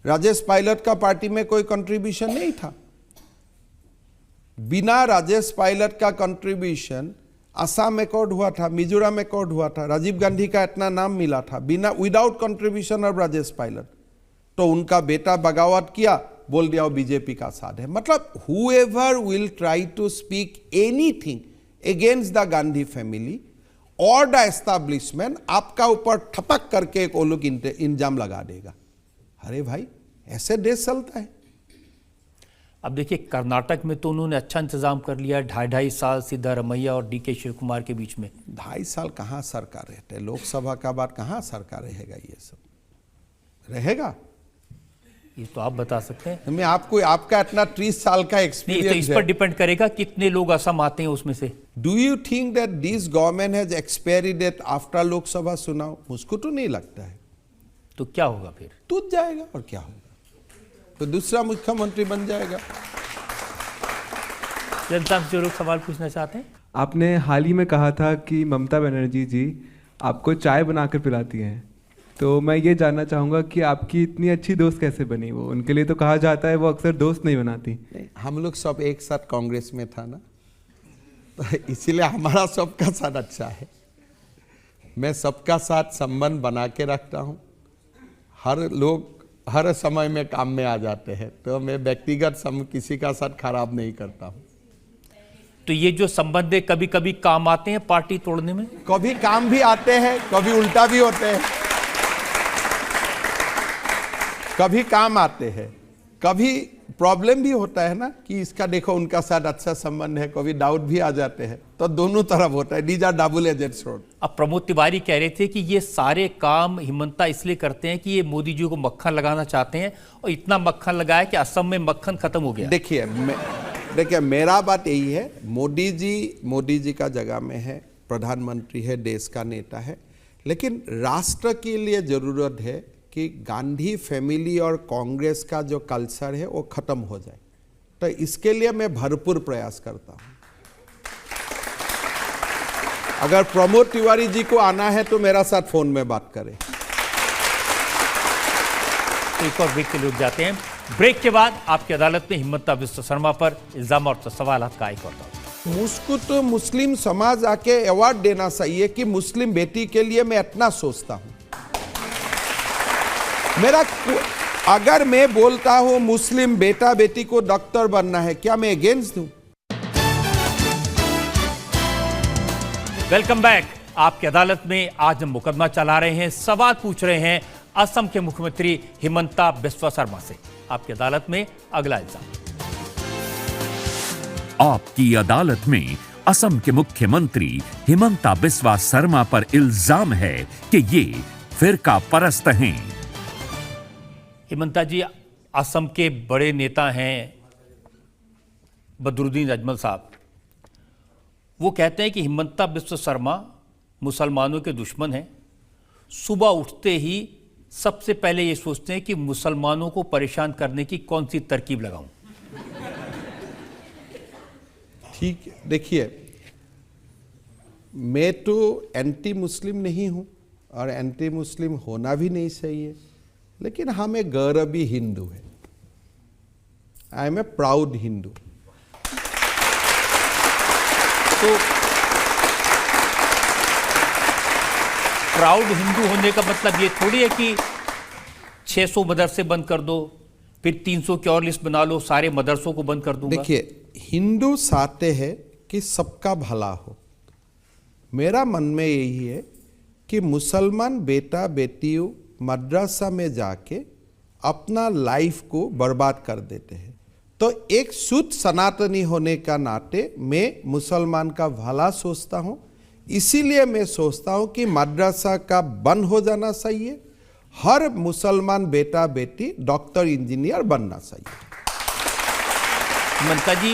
राजेश पायलट का पार्टी में कोई कंट्रीब्यूशन नहीं था। बिना राजेश पायलट का कंट्रीब्यूशन असम अकॉर्ड हुआ था, मिजोरम अकॉर्ड हुआ था, राजीव गांधी का इतना नाम मिला था, बिना without contribution of Rajesh Pilot. तो उनका बेटा बगावत किया, बोल दिया वो बीजेपी का साथ है। मतलब whoever will try to speak anything against the Gandhi family और द एस्टैब्लिशमेंट, आपका ऊपर ठपक करके एक वो लोग इंजाम लगा देगा। अरे भाई, ऐसे देश चलता है। अब देखिए, कर्नाटक में तो उन्होंने अच्छा इंतजाम कर लिया, 2.5 साल सिद्धारमैया और डी के शिव कुमार के बीच में। 2.5 साल कहाँ सरकार रहते हैं? लोकसभा का बाद कहाँ सरकार रहेगा? ये सब रहेगा? ये तो आप बता सकते हैं। मैं आपको, आपका इतना 30 साल का नहीं, तो एक्सपीरियंस इस पर डिपेंड करेगा कितने लोग असम आते हैं उसमें से। Do you think that this government has expiry date after Lok Sabha चुनाव? मुझको तो नहीं लगता है। तो क्या होगा फिर? टूट जाएगा, और क्या होगा? तो दूसरा मुख्यमंत्री बन जाएगा। जनता से जो लोग सवाल पूछना चाहते हैं। आपने हाल ही में कहा था कि ममता बनर्जी जी आपको चाय बनाकर पिलाती हैं, तो मैं ये जानना चाहूँगा कि आपकी इतनी अच्छी दोस्त कैसे बनी वो? उनके लिए तो कहा जाता है वो अक्सर दोस्त नहीं बनाती। नहीं, हम लोग सब एक साथ कांग्रेस में था ना, तो इसीलिए हमारा सबका साथ अच्छा है। मैं सबका साथ संबंध बना के रखता हूँ। हर लोग हर समय में काम में आ जाते हैं, तो मैं व्यक्तिगत किसी का साथ खराब नहीं करता हूँ। तो ये जो संबंध है कभी कभी काम आते हैं पार्टी तोड़ने में? कभी काम भी आते हैं, कभी उल्टा भी होते हैं। कभी काम आते हैं, कभी प्रॉब्लम भी होता है ना, कि इसका देखो उनका साथ अच्छा संबंध है, कभी डाउट भी आ जाते हैं, तो दोनों तरफ होता है। These are double edged sword. अब प्रमोद तिवारी कह रहे थे कि ये सारे काम हिमंता इसलिए करते हैं कि ये मोदी जी को मक्खन लगाना चाहते हैं, और इतना मक्खन लगाया कि असम में मक्खन खत्म हो गया। देखिए मेरा बात यही है, मोदी जी का जगह में है, प्रधानमंत्री है, देश का नेता है, लेकिन राष्ट्र के लिए जरूरत है कि गांधी फैमिली और कांग्रेस का जो कल्चर है वो खत्म हो जाए। तो इसके लिए मैं भरपूर प्रयास करता हूं। अगर प्रमोद तिवारी जी को आना है तो मेरा साथ फोन में बात करें। तो एक और ब्रेक के लिए रुक जाते हैं। ब्रेक के बाद आपकी अदालत में हिमंता बिस्वा शर्मा पर इल्जाम और सवाल का एक और दौर। मुझको तो मुस्लिम समाज आके अवार्ड देना चाहिए कि मुस्लिम बेटी के लिए मैं इतना सोचता हूं। अगर मैं बोलता हूं मुस्लिम बेटा बेटी को डॉक्टर बनना है, क्या मैं अगेंस्ट हूं? Welcome back. आपकी अदालत में आज हम मुकदमा चला रहे हैं, सवाल पूछ रहे हैं असम के मुख्यमंत्री हिमंता बिस्वा शर्मा से। आपकी अदालत में अगला इल्जाम। आपकी अदालत में असम के मुख्यमंत्री हिमंता बिस्वा शर्मा पर इल्जाम है कि ये फिरका परस्त हैं। हिमंता जी, असम के बड़े नेता हैं बदरुद्दीन अजमल साहब, वो कहते हैं कि हिमंता बिस्वा शर्मा मुसलमानों के दुश्मन हैं। सुबह उठते ही सबसे पहले ये सोचते हैं कि मुसलमानों को परेशान करने की कौन सी तरकीब लगाऊं। ठीक है, देखिए मैं तो एंटी मुस्लिम नहीं हूं और एंटी मुस्लिम होना भी नहीं चाहिए, लेकिन हम एक गौरवी हिंदू है। I am a proud Hindu. तो प्राउड हिंदू होने का मतलब ये थोड़ी है कि 600 मदरसे बंद कर दो, फिर 300 की और लिस्ट बना लो, सारे मदरसों को बंद कर दूंगा। देखिए, हिंदू चाहते हैं कि सबका भला हो। मेरा मन में यही है कि मुसलमान बेटा बेटियों मद्रसा में जाके अपना लाइफ को बर्बाद कर देते हैं। तो एक शुद्ध सनातनी होने का नाते मैं मुसलमान का भला सोचता हूं, इसीलिए मैं सोचता हूं कि मद्रसा का बंद हो जाना चाहिए। हर मुसलमान बेटा बेटी डॉक्टर इंजीनियर बनना चाहिए। हिमंता जी,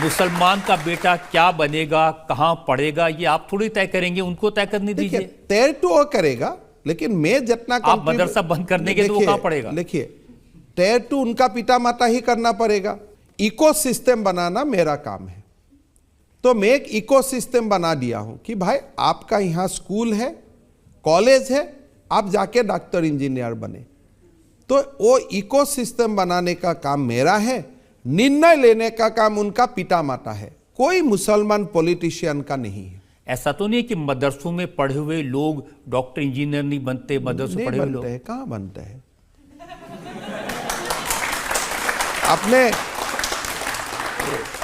मुसलमान का बेटा क्या बनेगा, कहां पढ़ेगा, ये आप थोड़ी तय करेंगे, उनको तय करने दीजिए। तय तो वो करेगा, लेकिन मैं जितना आप मदरसा बंद करने के तो वो कहां पड़ेगा? देखिए, तय तो उनका पिता माता ही करना पड़ेगा। इकोसिस्टम बनाना मेरा काम है। तो मैं एक इकोसिस्टम बना दिया हूं कि भाई आपका यहां स्कूल है, कॉलेज है, आप जाके डॉक्टर इंजीनियर बने। तो वो इकोसिस्टम बनाने का काम मेरा है, निर्णय लेने का काम उनका पिता माता है, कोई मुसलमान पॉलिटिशियन का नहीं है। ऐसा तो नहीं कि मदरसों में पढ़े हुए लोग डॉक्टर इंजीनियर नहीं बनते, मदरसों पढ़े हुए लोग कहां बनते हैं?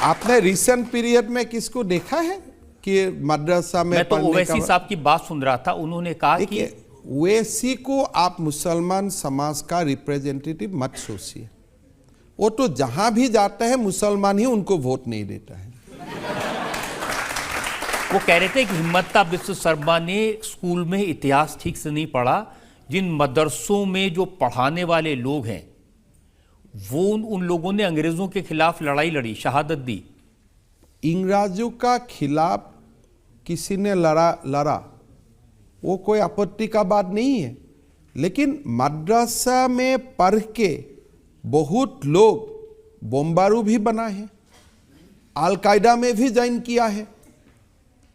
आपने रिसेंट पीरियड में किसको देखा है कि मदरसा में? मैं तो ओवैसी साहब की बात सुन रहा था, उन्होंने कहा कि ओवैसी को आप मुसलमान समाज का रिप्रेजेंटेटिव मत सोचिए। वो तो जहां भी जाता है मुसलमान ही उनको वोट नहीं देता है। वो कह रहे थे कि हिम्मता बिस्वा शर्मा ने स्कूल में इतिहास ठीक से नहीं पढ़ा। जिन मदरसों में जो पढ़ाने वाले लोग हैं वो उन लोगों ने अंग्रेजों के खिलाफ लड़ाई लड़ी, शहादत दी। इंग्रजों का खिलाफ किसी ने लड़ा वो कोई आपत्ति का बात नहीं है, लेकिन मद्रसा में पढ़ के बहुत लोग बमबारू भी बना है, अल-कायदा में भी ज्वाइन किया है।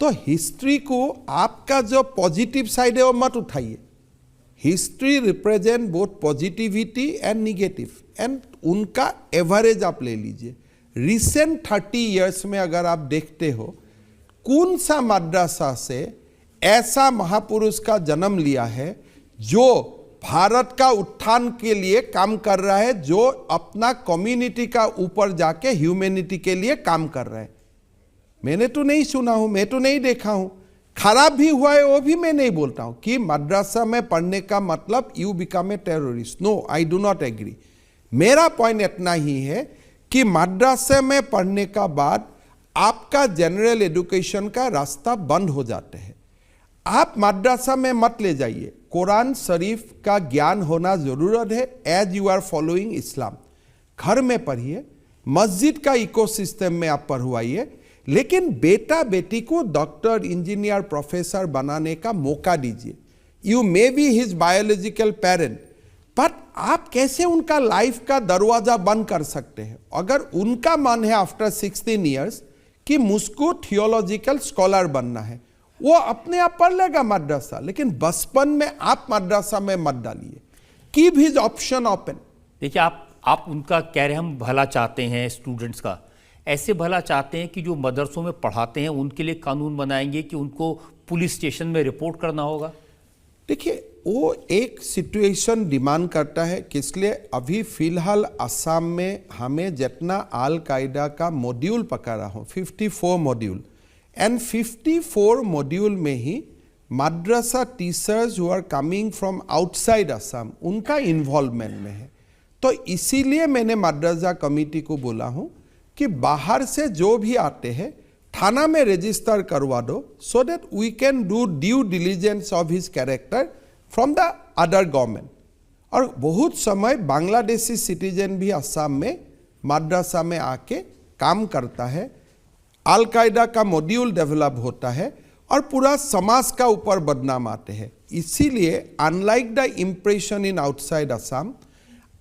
तो हिस्ट्री को आपका जो पॉजिटिव साइड है वो मत उठाइए। History represent both positivity and negative, and उनका एवरेज आप ले लीजिए। रिसेंट 30 इयर्स में अगर आप देखते हो कौन सा मद्रसा से ऐसा महापुरुष का जन्म लिया है जो भारत का उत्थान के लिए काम कर रहा है, जो अपना कम्युनिटी का ऊपर जाके ह्यूमैनिटी के लिए काम कर रहा है। मैंने तो नहीं सुना हूं, मैं तो नहीं देखा हूं। खराब भी हुआ है वो भी मैं नहीं बोलता हूं कि मद्रसा में पढ़ने का मतलब you become a terrorist. No, I do not agree. मेरा पॉइंट इतना ही है कि मद्रसा में पढ़ने का बाद आपका जनरल एजुकेशन का रास्ता बंद हो जाता है। आप मद्रसा में मत ले जाइए। कुरान शरीफ का ज्ञान होना जरूरत है एज यू आर फॉलोइंग इस्लाम। घर में पढ़िए, मस्जिद का इकोसिस्टम में आप पढ़वाइए, लेकिन बेटा बेटी को डॉक्टर, इंजीनियर, प्रोफेसर बनाने का मौका दीजिए। You may be his biological parent, but आप कैसे उनका लाइफ का दरवाजा बंद कर सकते हैं? अगर उनका मन है आफ्टर 16 इयर्स कि मुझको थियोलॉजिकल स्कॉलर बनना है, वो अपने आप पढ़ लेगा मद्रसा, लेकिन बचपन में आप मद्रसा में मत डालिए। Keep his option open. देखिए, आप उनका कह रहे हैं हम भला चाहते हैं स्टूडेंट्स का, ऐसे भला चाहते हैं कि जो मदरसों में पढ़ाते हैं उनके लिए कानून बनाएंगे कि उनको पुलिस स्टेशन में रिपोर्ट करना होगा। देखिए, वो एक सिचुएशन डिमांड करता है कि इसलिए अभी फिलहाल असम में हमें जितना अल कायदा का मॉड्यूल पकड़ा हो 54 मॉड्यूल, एंड 54 मॉड्यूल में ही madrasa teachers who are coming from outside Assam उनका इन्वॉल्वमेंट में है। तो इसीलिए मैंने मद्रसा कमेटी को बोला हूँ कि बाहर से जो भी आते हैं थाना में रजिस्टर करवा दो, so that we can do due diligence of his character from the other government. और बहुत समय बांग्लादेशी सिटीजन भी असम में मद्रसा में आके काम करता है, अल कायदा का मॉड्यूल डेवलप होता है और पूरा समाज का ऊपर बदनाम आते हैं। इसीलिए unlike the impression in outside Assam,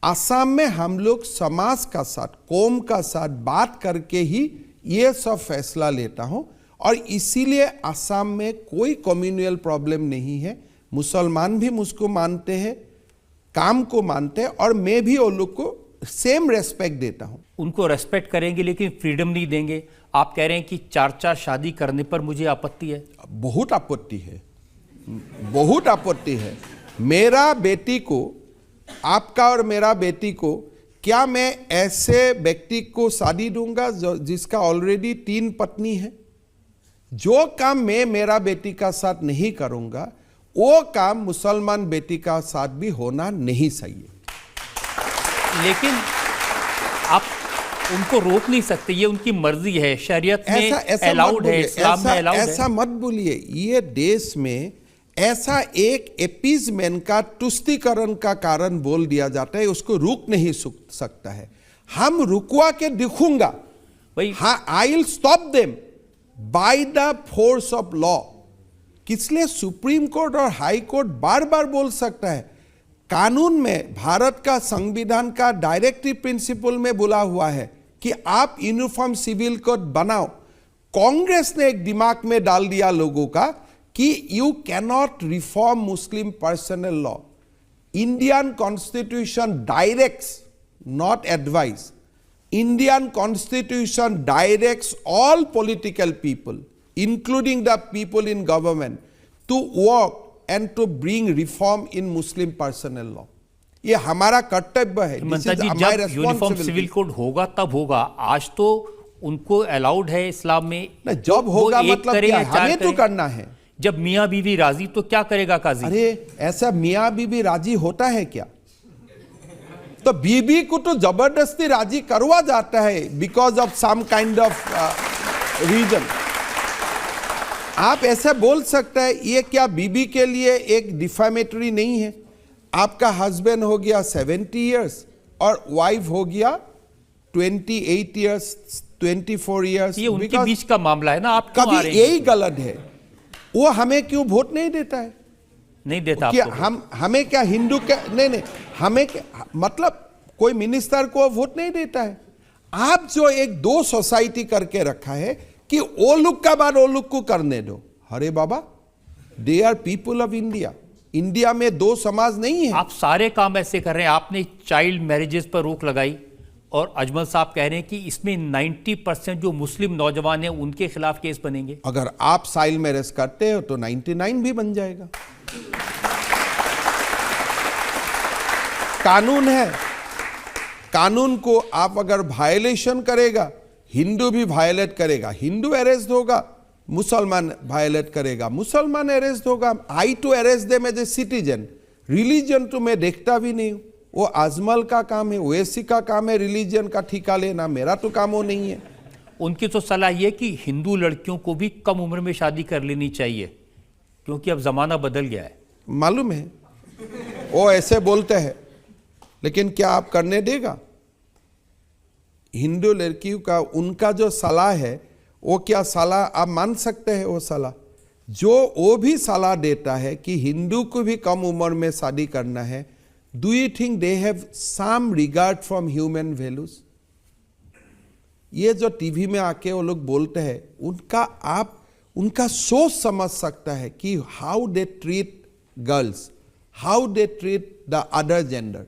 Assam में हम लोग समाज का साथ, कौम का साथ बात करके ही ये सब फैसला लेता हूं। और इसीलिए असम में कोई कम्युनल प्रॉब्लम नहीं है। मुसलमान भी मुझको मानते हैं, काम को मानते हैं, और मैं भी उन लोग को सेम रेस्पेक्ट देता हूं। उनको रेस्पेक्ट करेंगे लेकिन फ्रीडम नहीं देंगे। आप कह रहे हैं कि 4-4 शादी करने पर मुझे आपत्ति है। बहुत आपत्ति है, बहुत आपत्ति है। मेरा बेटी को, आपका और मेरा बेटी को, क्या मैं ऐसे व्यक्ति को शादी दूंगा जिसका ऑलरेडी 3 पत्नी है? जो काम मैं मेरा बेटी का साथ नहीं करूंगा वो काम मुसलमान बेटी का साथ भी होना नहीं चाहिए। लेकिन आप उनको रोक नहीं सकते, ये उनकी मर्जी है। शरीयत में अलाउड है, इस्लाम में अलाउड है। ऐसा मत बोलिए। ये देश में ऐसा एक एपीजमेंट का, तुष्टीकरण का कारण बोल दिया जाता है, उसको रुक नहीं सकता है। हम रुकवा के दिखूंगा, हाँ, I will stop them by the force of law. इसलिए सुप्रीम कोर्ट और हाई कोर्ट बार बार बोल सकता है। कानून में, भारत का संविधान का डायरेक्टिव प्रिंसिपल में बोला हुआ है कि आप यूनिफॉर्म सिविल कोड बनाओ। कांग्रेस ने एक दिमाग में डाल दिया लोगों का कि you cannot reform Muslim personal law. Indian constitution directs, not advice. Indian constitution directs all political people, including the people in government, to work and to bring reform in Muslim personal law. ये हमारा कर्तव्य है। जब uniform civil code होगा तब होगा। आज तो उनको अलाउड है इस्लाम में। जब होगा मतलब क्या? हमें तो करना है। जब मियाँ बीवी राजी तो क्या करेगा काजी? अरे ऐसा मियाँ बीवी राजी होता है क्या? तो बीबी को तो जबरदस्ती राजी करवा जाता है because of some kind of reason. आप ऐसे बोल सकते हैं, ये क्या बीबी के लिए एक डिफामेटरी नहीं है? आपका हस्बैंड हो गया 70 इयर्स और वाइफ हो गया 28 इयर्स, 24 इयर्स। ये उनके बीच का मामला है ना, आप क्यों आ कभी रहे हैं? यही गलत है। वो हमें क्यों वोट नहीं देता है? नहीं देता क्या आपको? हमें क्या हिंदू क्या नहीं, हमें क्या, मतलब कोई मिनिस्टर को वोट नहीं देता है। आप जो एक दो सोसाइटी करके रखा है कि वो लोग का बाद वो लोग को करने दो। अरे बाबा, they are people of India. India में दो समाज नहीं है। आप सारे काम ऐसे कर रहे हैं। आपने चाइल्ड मैरिजेस पर रोक लगाई और अजमल साहब कह रहे हैं कि इसमें 90% जो मुस्लिम नौजवान हैं उनके खिलाफ केस बनेंगे। अगर आप चाइल्ड मैरिज करते हो तो 99 भी बन जाएगा। कानून है, कानून को आप अगर वायलेशन करेगा, हिंदू भी वायलेट करेगा, हिंदू अरेस्ट होगा, मुसलमान वायलेट करेगा, मुसलमान अरेस्ट होगा। I to arrest them as a citizen. Religion तो मैं देखता भी नहीं हूं, वो अजमल का काम है, ओवैसी का काम है रिलीजन का ठिका लेना, मेरा तो काम वो नहीं है। उनकी तो सलाह ये कि हिंदू लड़कियों को भी कम उम्र में शादी कर लेनी चाहिए क्योंकि अब जमाना बदल गया है। मालूम है, वो ऐसे बोलते हैं, लेकिन क्या आप करने देगा? हिंदू लड़कियों का उनका जो सलाह है, वो क्या सलाह आप मान सकते हैं? वो सलाह जो वो भी सलाह देता है कि हिंदू को भी कम उम्र में शादी करना है, do you think they have some regard from human values? ये जो टीवी में आके वो लोग बोलते हैं, उनका आप उनका सोच समझ सकता है कि how they treat girls, how they treat the other gender.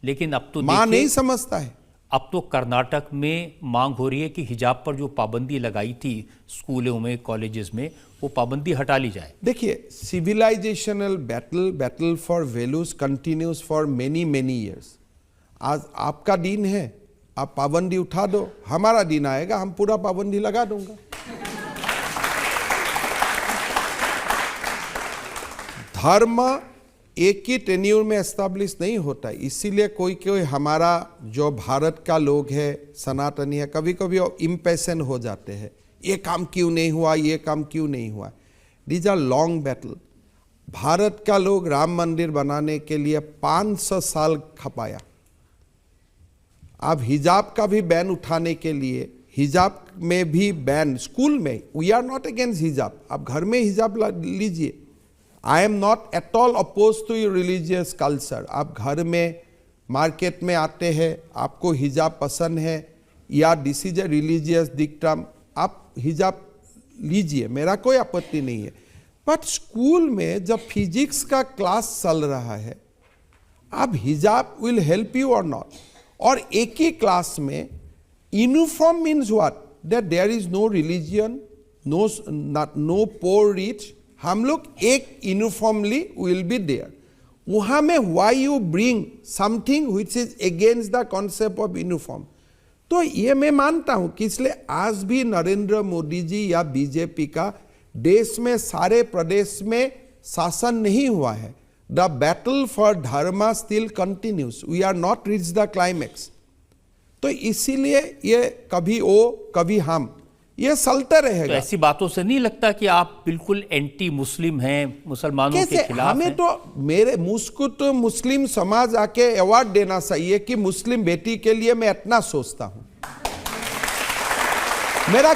लेकिन अब तो मां देखिए, नहीं समझता है। अब तो कर्नाटक में मांग हो रही है कि हिजाब पर जो पाबंदी लगाई थी स्कूलों में, कॉलेजेस में, वो पाबंदी हटा ली जाए। देखिए, civilisational battle for values continues for many years. आज आपका दिन है, आप पाबंदी उठा दो, हमारा दिन आएगा, हम पूरा पाबंदी लगा दूंगा। धर्म एक ही टेन्यूर में एस्टैब्लिश नहीं होता है, इसीलिए कोई कोई हमारा जो भारत का लोग है, सनातनी है, कभी कभी इम्पेशेंट हो जाते हैं, ये काम क्यों नहीं हुआ, ये काम क्यों नहीं हुआ। These are long battle. Bharat का लोग राम मंदिर बनाने के लिए 500 साल खपाया। अब हिजाब का भी बैन उठाने के लिए, हिजाब में भी बैन, स्कूल में, वी आर नॉट अगेंस्ट हिजाब, आप घर में हिजाब लीजिए। I am not at all oppose to your religious culture. आप घर में, मार्केट में आते हैं, आपको हिजाब पसंद है या this is a religious dictum, आप हिजाब लीजिए, मेरा कोई आपत्ति नहीं है। बट स्कूल में जब फिजिक्स का क्लास चल रहा है, अब हिजाब विल हेल्प यू और नॉट? और एक ही क्लास में uniform means what? That there is no religion, no poor rich, हम लोग एक यूनिफॉर्मली विल बी देयर। वहां में why you bring something which is against the concept of uniform? तो ये मैं मानता हूं कि इसलिए आज भी नरेंद्र मोदी जी या बीजेपी का देश में सारे प्रदेश में शासन नहीं हुआ है। The battle for dharma still continues, we are not reach the climax. तो इसीलिए ये कभी वो कभी हम, ये चलता तो रहेगा। ऐसी बातों से नहीं लगता कि आप बिल्कुल एंटी मुस्लिम हैं, मुसलमानों के खिलाफ हमें हैं? तो मेरे मुझको तो मुस्लिम समाज आके अवार्ड देना चाहिए कि मुस्लिम बेटी के लिए मैं इतना सोचता हूं। मेरा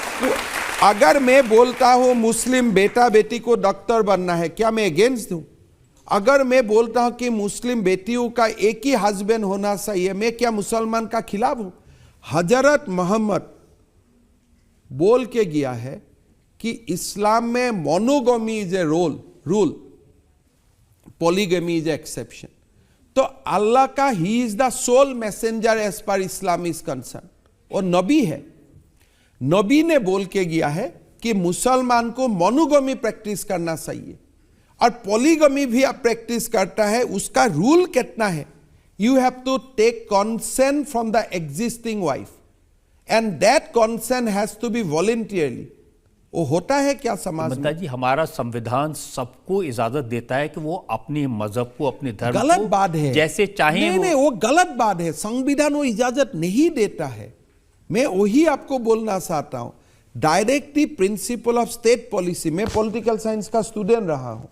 अगर मैं बोलता हूं मुस्लिम बेटा बेटी को डॉक्टर बनना है, क्या मैं अगेंस्ट हूं? अगर मैं बोलता हूं कि मुस्लिम बेटियों का एक ही हस्बैंड होना चाहिए, मैं क्या मुसलमान का खिलाफ हूं? हजरत मोहम्मद बोल के गया है कि इस्लाम में monogamy is a rule, polygamy is exception. तो अल्लाह का ही is the sole messenger as per Islam is concern, और नबी है। नबी ने बोल के गया है कि मुसलमान को मोनोगमी प्रैक्टिस करना चाहिए, और पॉलीगमी भी आप प्रैक्टिस करता है, उसका रूल कितना है? You have to take consent from the existing wife, and that consent has to be voluntarily. वो होता है क्या समाज हिमंता में? जी, हमारा संविधान सबको इजाजत देता है कि वो अपने मजहब को, अपने धर्म गलत को बात है, जैसे चाहे नहीं, वो गलत बात है। संविधान वो इजाजत नहीं देता है। मैं वही आपको बोलना चाहता हूं। Directive principle of state policy, मैं पॉलिटिकल साइंस का स्टूडेंट रहा हूं।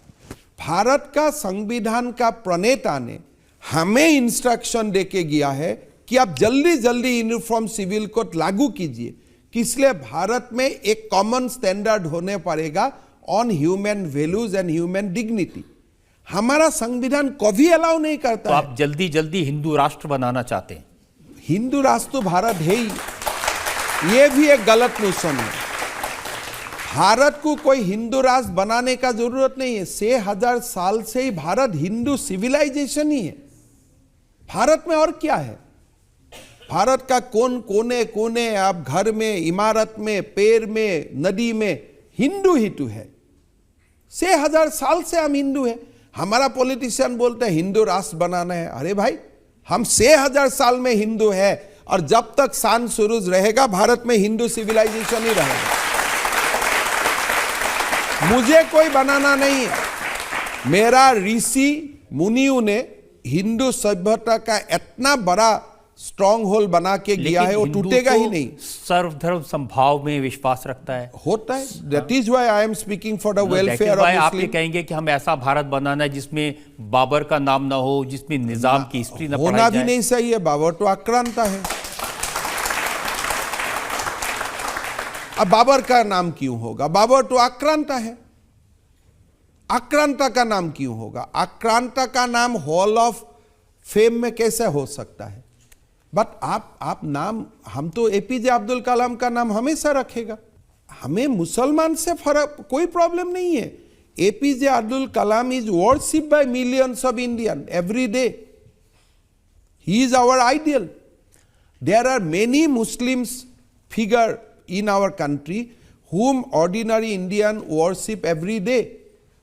भारत का संविधान का प्रणेता ने हमें इंस्ट्रक्शन देके गया है कि आप जल्दी जल्दी यूनिफॉर्म सिविल कोड लागू कीजिए, कि इसलिए भारत में एक कॉमन स्टैंडर्ड होने पड़ेगा on human values and human dignity. हमारा संविधान कभी अलाउ नहीं तो करता है। आप जल्दी जल्दी हिंदू राष्ट्र बनाना चाहते हैं। हिंदू राष्ट्र तो भारत है ही, ये भी एक गलत नोशन है। भारत को कोई हिंदू राष्ट्र बनाने का जरूरत नहीं है। 6000 साल से ही भारत हिंदू सिविलाइजेशन ही है। भारत में और क्या है? भारत का कोने कोने, आप घर में, इमारत में, पेड़ में, नदी में, हिंदू ही तो है। 6000 साल से हम हिंदू हैं। हमारा पॉलिटिशियन बोलते हैं हिंदू राष्ट्र बनाना है। अरे भाई, हम 6000 साल में हिंदू है, और जब तक सान सूरज रहेगा भारत में हिंदू सिविलाइजेशन ही रहेगा। मुझे कोई बनाना नहीं है। मेरा ऋषि मुनियों ने हिंदू सभ्यता का इतना बड़ा स्ट्रॉन्ग होल बना के गया है, वो हिंदू टूटेगा तो ही नहीं। सर्वधर्म संभाव में विश्वास रखता है। होता है। That is why I am speaking for the That is welfare why of आप ये मुस्लिम। कहेंगे कि हम ऐसा भारत बनाना है जिसमें बाबर का नाम ना हो, जिसमें निजाम की हिस्ट्री ना होना पढ़ाई भी जाए। नहीं सही है। बाबर तो आक्रांता है। अब बाबर का नाम क्यों होगा? बाबर तो आक्रांता है। आक्रांता का नाम क्यों होगा? आक्रांता का नाम हॉल ऑफ फेम में कैसे हो सकता है? बट आप नाम, हम तो एपीजे अब्दुल कलाम का नाम हमेशा रखेगा। हमें मुसलमान से फर्क, कोई प्रॉब्लम नहीं है। APJ Abdul Kalam is worship by millions of Indian every day. He is our ideal. There are many Muslims figure in our country whom ordinary Indian worship every day,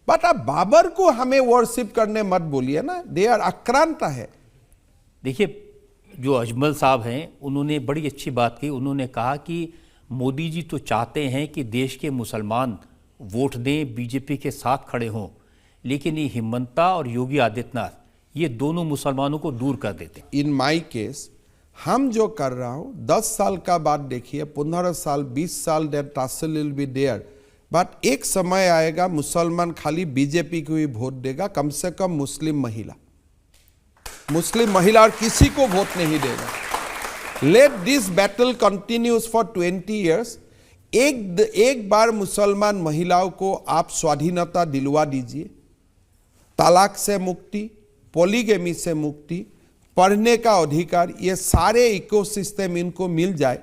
but अब बाबर को हमें वर्शिप करने मत बोलिए ना। दे आर आक्रांता है। देखिए, जो अजमल साहब हैं, उन्होंने बड़ी अच्छी बात की। उन्होंने कहा कि मोदी जी तो चाहते हैं कि देश के मुसलमान वोट दें, बीजेपी के साथ खड़े हों, लेकिन ये हिमंता और योगी आदित्यनाथ ये दोनों मुसलमानों को दूर कर देते हैं। इन माई केस हम जो कर रहा हूं, 10 साल का बाद देखिए, 15 साल, 20 साल, that tussle will be there. But एक समय आएगा मुसलमान खाली बीजेपी को ही वोट देगा, कम से कम मुस्लिम महिला और किसी को वोट नहीं देगा। Let this battle continues for 20 years। एक बार मुसलमान महिलाओं को आप स्वाधीनता दिलवा दीजिए, तलाक से मुक्ति, पॉलीगेमी से मुक्ति, पढ़ने का अधिकार, ये सारे इकोसिस्टम इनको मिल जाए,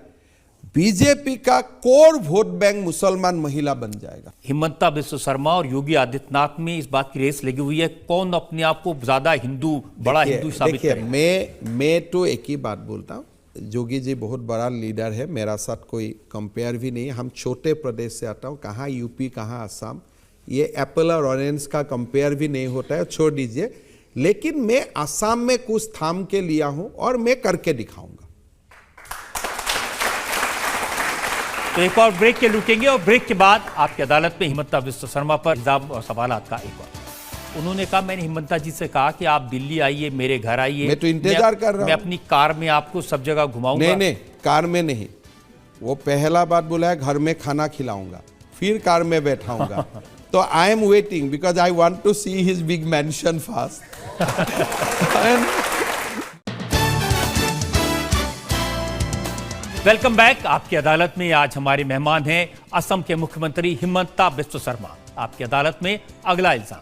बीजेपी का कोर वोट बैंक मुसलमान महिला बन जाएगा। हिमंता बिस्व शर्मा और योगी आदित्यनाथ में इस बात की रेस लगी हुई है, कौन अपने आप को ज्यादा हिंदू, बड़ा हिंदू साबित करेगा। मैं तो एक ही बात बोलता हूँ, योगी जी बहुत बड़ा लीडर है, मेरा साथ कोई कंपेयर भी नहीं है। हम छोटे प्रदेश से आता हूँ, कहाँ यूपी, कहाँ असम, ये एप्पल और ऑरेंज का कंपेयर भी नहीं होता है, छोड़ दीजिए। लेकिन मैं असम में कुछ थाम के लिया हूं और मैं करके दिखाऊंगा। तो एक और ब्रेक के लूटेंगे, और ब्रेक के बाद आपकी अदालत में हिमंता बिस्व शर्मा पर इल्जाम और सवालात का एक और। उन्होंने कहा, मैंने हिमंता जी से कहा कि आप दिल्ली आइए, मेरे घर आइए, मैं तो इंतजार कर रहा हूं। मैं अपनी कार में आपको सब जगह घुमाऊंगा। नहीं, कार में नहीं। वो पहला बात बोला है घर में खाना खिलाऊंगा, फिर कार में बैठाऊंगा। तो I am waiting because I want to see his big mansion fast. Welcome back. आपकी अदालत में आज हमारे मेहमान हैं असम के मुख्यमंत्री हिमंता बिस्व शर्मा। आपकी अदालत में अगला इल्जाम।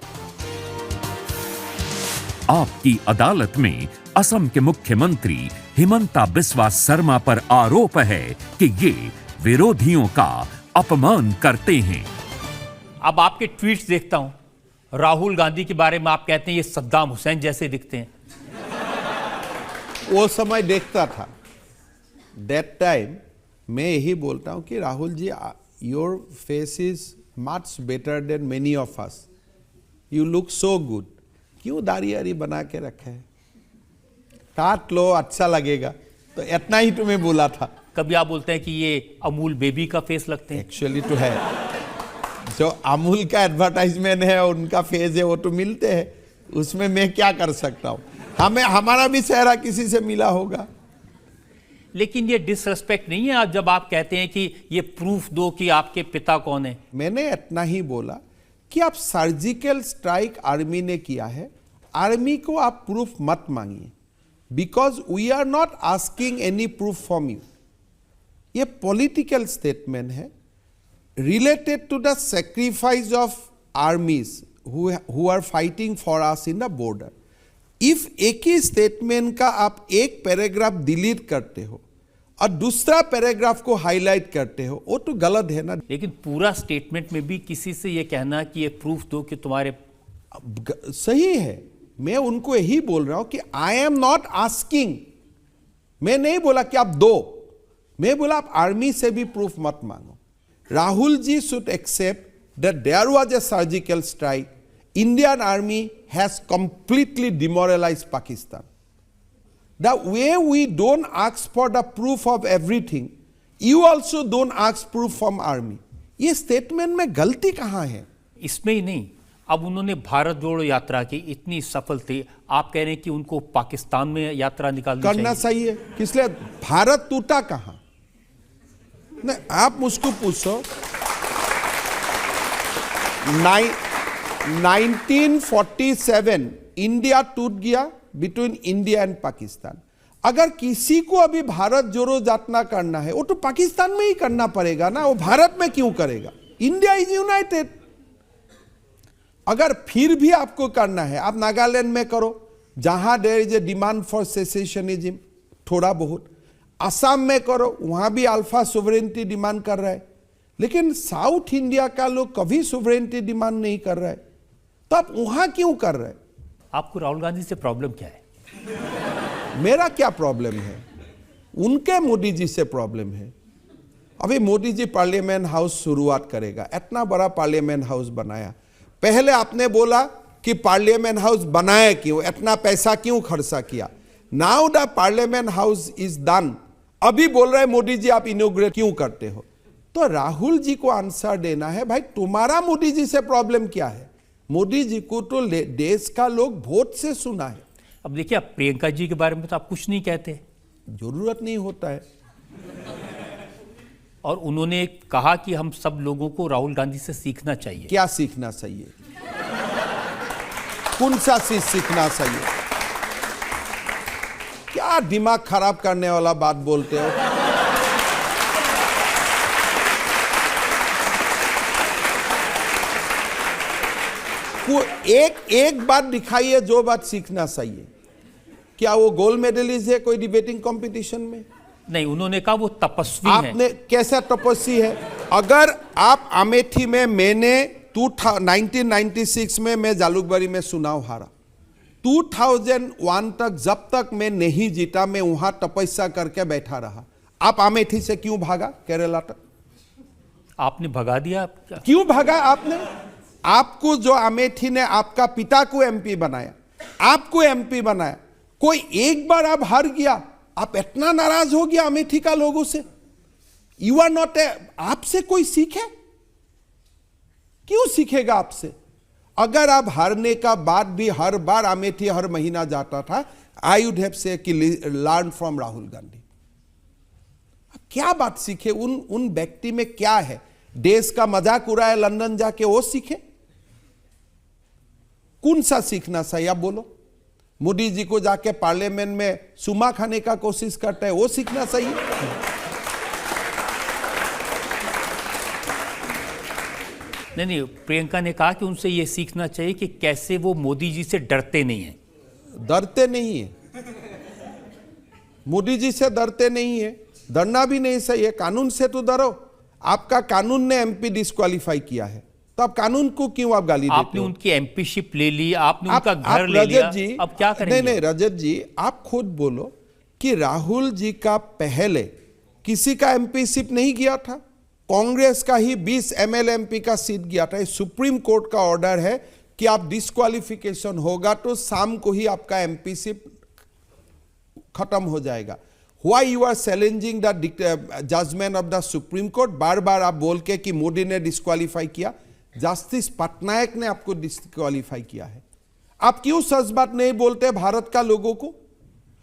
आपकी अदालत में असम के मुख्यमंत्री हिमंता बिस्वा शर्मा पर आरोप है कि ये विरोधियों का अपमान करते हैं। अब आपके ट्वीट्स देखता हूं, राहुल गांधी के बारे में आप कहते हैं ये सद्दाम हुसैन जैसे दिखते हैं। वो समय देखता था, दैट टाइम मैं यही बोलता हूं कि Rahul ji, your face is much better than many of us, you look so good. क्यों दाढ़ी बना के रखे है? काट लो, अच्छा लगेगा। तो इतना ही तुम्हें बोला था। कभी आप बोलते हैं कि ये अमूल बेबी का फेस लगते हैं। एक्चुअली तो है। जो अमूल का एडवर्टाइजमेंट है उनका फेज है वो तो मिलते हैं, उसमें मैं क्या कर सकता हूँ। हमें हमारा भी चेहरा किसी से मिला होगा। लेकिन ये डिसरिस्पेक्ट नहीं है आप जब आप कहते हैं कि ये प्रूफ दो कि आपके पिता कौन है। मैंने इतना ही बोला कि आप सर्जिकल स्ट्राइक आर्मी ने किया है, आर्मी को आप प्रूफ मत मांगिए, because we are not asking any proof from you. ये पॉलिटिकल स्टेटमेंट है related to the sacrifice of armies who are fighting for us in the border. If एक ही स्टेटमेंट का आप एक पैराग्राफ डिलीट करते हो और दूसरा पैराग्राफ को हाईलाइट करते हो, वो तो गलत है ना। लेकिन पूरा स्टेटमेंट में भी किसी से ये कहना कि ये प्रूफ दो कि तुम्हारे सही है, मैं उनको यही बोल रहा हूं कि आई एम नॉट आस्किंग। मैं नहीं बोला कि आप दो, मैं बोला आप आर्मी से भी प्रूफ मत मांगो। Rahul ji should accept that there was a surgical strike. Indian army has completely demoralized Pakistan. The way we don't ask for the proof of everything, you also don't ask proof from army. ये statement में गलती कहाँ है? इसमें ही नहीं, अब उन्होंने भारत जोड़ो यात्रा की इतनी सफल थी, आप कह रहे हैं कि उनको पाकिस्तान में यात्रा निकालनी करना सही है, किसलिए भारत टूटा कहाँ? नहीं, आप मुझको पूछो 1947 इंडिया टूट गया बिटवीन इंडिया एंड पाकिस्तान। अगर किसी को अभी भारत जोड़ो यात्रा करना है वो तो पाकिस्तान में ही करना पड़ेगा ना, वो भारत में क्यों करेगा? India is United. अगर फिर भी आपको करना है आप नागालैंड में करो, जहां there is a demand for secessionism थोड़ा बहुत। असम में करो, वहां भी अल्फा सोवरेनिटी डिमांड कर रहा है, लेकिन साउथ इंडिया का लोग कभी सोवरेनिटी डिमांड नहीं कर रहा है, तो आप वहां क्यों कर रहे हैं? आपको राहुल गांधी से प्रॉब्लम क्या है? मेरा क्या प्रॉब्लम है? उनके मोदी जी से प्रॉब्लम है। अभी मोदी जी पार्लियामेंट हाउस शुरुआत करेगा, इतना बड़ा पार्लियामेंट हाउस बनाया। पहले आपने बोला कि पार्लियामेंट हाउस बनाया क्यों, इतना पैसा क्यों खर्चा किया? Now the parliament house is done, अभी बोल रहे मोदी जी आप इनोग्रेट क्यों करते हो? तो राहुल जी को आंसर देना है, भाई तुम्हारा मोदी जी से प्रॉब्लम क्या है? मोदी जी को तो देश का लोग वोट से सुना है। अब देखिए, आप प्रियंका जी के बारे में तो आप कुछ नहीं कहते, जरूरत नहीं होता है। और उन्होंने कहा कि हम सब लोगों को राहुल गांधी से सीखना चाहिए। क्या सीखना चाहिए? कौन सा चीज सीखना चाहिए? क्या दिमाग खराब करने वाला बात बोलते हो? एक बात दिखाइए जो बात सीखना चाहिए। क्या वो गोल्ड मेडलिस्ट है कोई डिबेटिंग कंपटीशन में? नहीं, उन्होंने कहा वो तपस्वी हैं। आपने कैसा तपस्वी है? अगर आप अमेठी में, मैंने 1996 में मैं जालुकबारी में चुनाव हारा, 2001 तक जब तक मैं नहीं जीता मैं वहां तपस्या करके बैठा रहा। आप अमेठी से क्यों भागा केरला तक? आपने भगा दिया। क्यों भागा आपने? आपको जो अमेठी ने आपका पिता को एमपी बनाया, आपको एमपी बनाया, कोई एक बार आप हार गया, आप इतना नाराज हो गया अमेठी का लोगों से? यू आर नॉट ए, आपसे कोई सीखे? क्यों सीखेगा आपसे? अगर आप हारने का बाद भी हर बार अमेठी हर महीना जाता था, आई वुड हैव से कि लर्न फ्रॉम राहुल गांधी। क्या बात सीखे? उन व्यक्ति में क्या है? देश का मजाक उड़ाए लंदन जाके, वो सीखे? कौन सा सीखना चाहिए आप बोलो? मोदी जी को जाके पार्लियामेंट में सुमा खाने का कोशिश करता है, वो सीखना चाहिए? नहीं, प्रियंका ने कहा कि उनसे ये सीखना चाहिए कि कैसे वो मोदी जी से डरते नहीं हैं। डरते नहीं है, मोदी जी से डरते नहीं है, डरना भी नहीं चाहिए। कानून से तो डरो। आपका कानून ने एमपी डिस्क्वालीफाई किया है, तो आप कानून को क्यों आप गाली देते हो? आपने उनकी एमपीशिप ले ली, आपने उनका घर ले लिया, अब क्या करेंगे? नहीं, रजत जी आप खुद बोलो कि राहुल जी का पहले किसी का एमपीशिप नहीं गया था, कांग्रेस का ही 20 एमएलएमपी का सीट गया था। सुप्रीम कोर्ट का ऑर्डर है कि आप डिस्क्वालिफिकेशन होगा तो शाम को ही आपका एमपीशिप खत्म हो जाएगा। Why you are challenging the judgment of the Supreme Court? बार बार आप बोल के कि मोदी ने डिस्क्वालीफाई किया। जस्टिस पटनायक ने आपको डिस्क्वालीफाई किया है। आप क्यों सच बात नहीं बोलते भारत का लोगों को?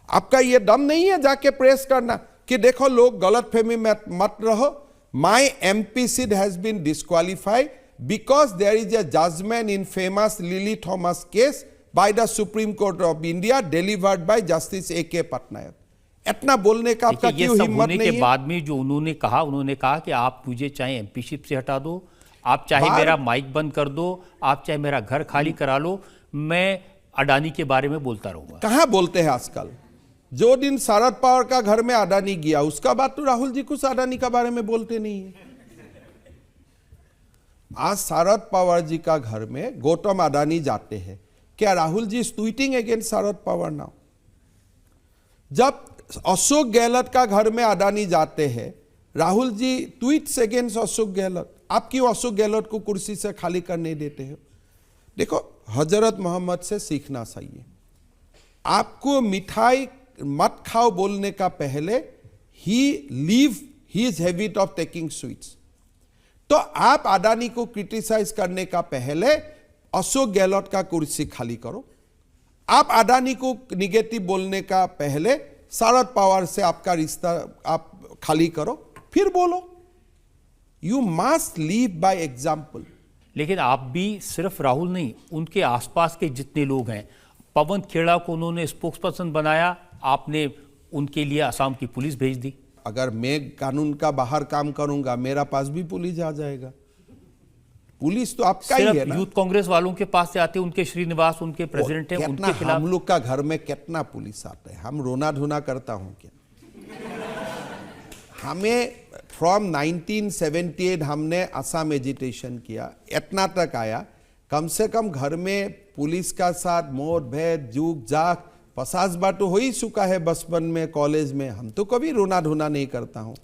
आपका ये दम नहीं है जाके प्रेस करना कि देखो लोग गलतफहमी में मत रहो, my MP seat has been disqualified because there is a judgment in famous Lily Thomas case by the Supreme Court of India delivered by justice A K. Patnaik. इतना बोलने का आपका क्यों हिम्मत होने नहीं के है? बाद में जो उन्होंने कहा कि आप मुझे चाहे एमपीशिप से हटा दो, आप चाहे मेरा माइक बंद कर दो, आप चाहे मेरा घर खाली करा लो, मैं अडानी के बारे में बोलता रहूंगा। कहां बोलते हैं आजकल? जो दिन शरद पवार का घर में अडानी गया उसका बाद तो राहुल जी कुछ अडानी का बारे में बोलते नहीं है। आज शरद पवार जी का घर में गौतम अडानी जाते हैं, क्या Rahul ji is tweeting against Sharad Pawar now? जब अशोक गहलोत का घर में अडानी जाते हैं, राहुल जी ट्वीट्स अगेंस्ट अशोक गहलोत। आप क्यों अशोक गहलोत को कुर्सी से खाली करने देते हो? देखो, हजरत मोहम्मद से सीखना चाहिए। आपको मिठाई मत खाओ बोलने का पहले ही leave his habit of taking sweets. तो आप अडानी को क्रिटिसाइज करने का पहले अशोक गहलोत का कुर्सी खाली करो। आप अडानी को निगेटिव बोलने का पहले शरद पवार से आपका रिश्ता आप खाली करो, फिर बोलो। You must leave by example. लेकिन आप भी सिर्फ राहुल नहीं, उनके आसपास के जितने लोग हैं, पवन खेड़ा को उन्होंने स्पोक्सपर्सन बनाया, आपने उनके लिए असम की पुलिस भेज दी। अगर मैं कानून का बाहर काम करूंगा, मेरा पास भी पुलिस आ जाएगा। पुलिस तो आपका ही है ना। यूथ कांग्रेस वालों के पास से आते, उनके श्रीनिवास उनके प्रेसिडेंट हैं, उनके खिलाफ हम लोग का घर में कितना पुलिस आता है? हम रोना धोना करता हूं क्या? हमें फ्रॉम 1978 हमने असम एजिटेशन किया, इतना तक आया। कम से कम घर में पुलिस का साथ मोर भेद जुग जाग 50 बार तो हो ही चुका है, बचपन में, कॉलेज में। हम तो कभी रोना धोना नहीं करता हूं।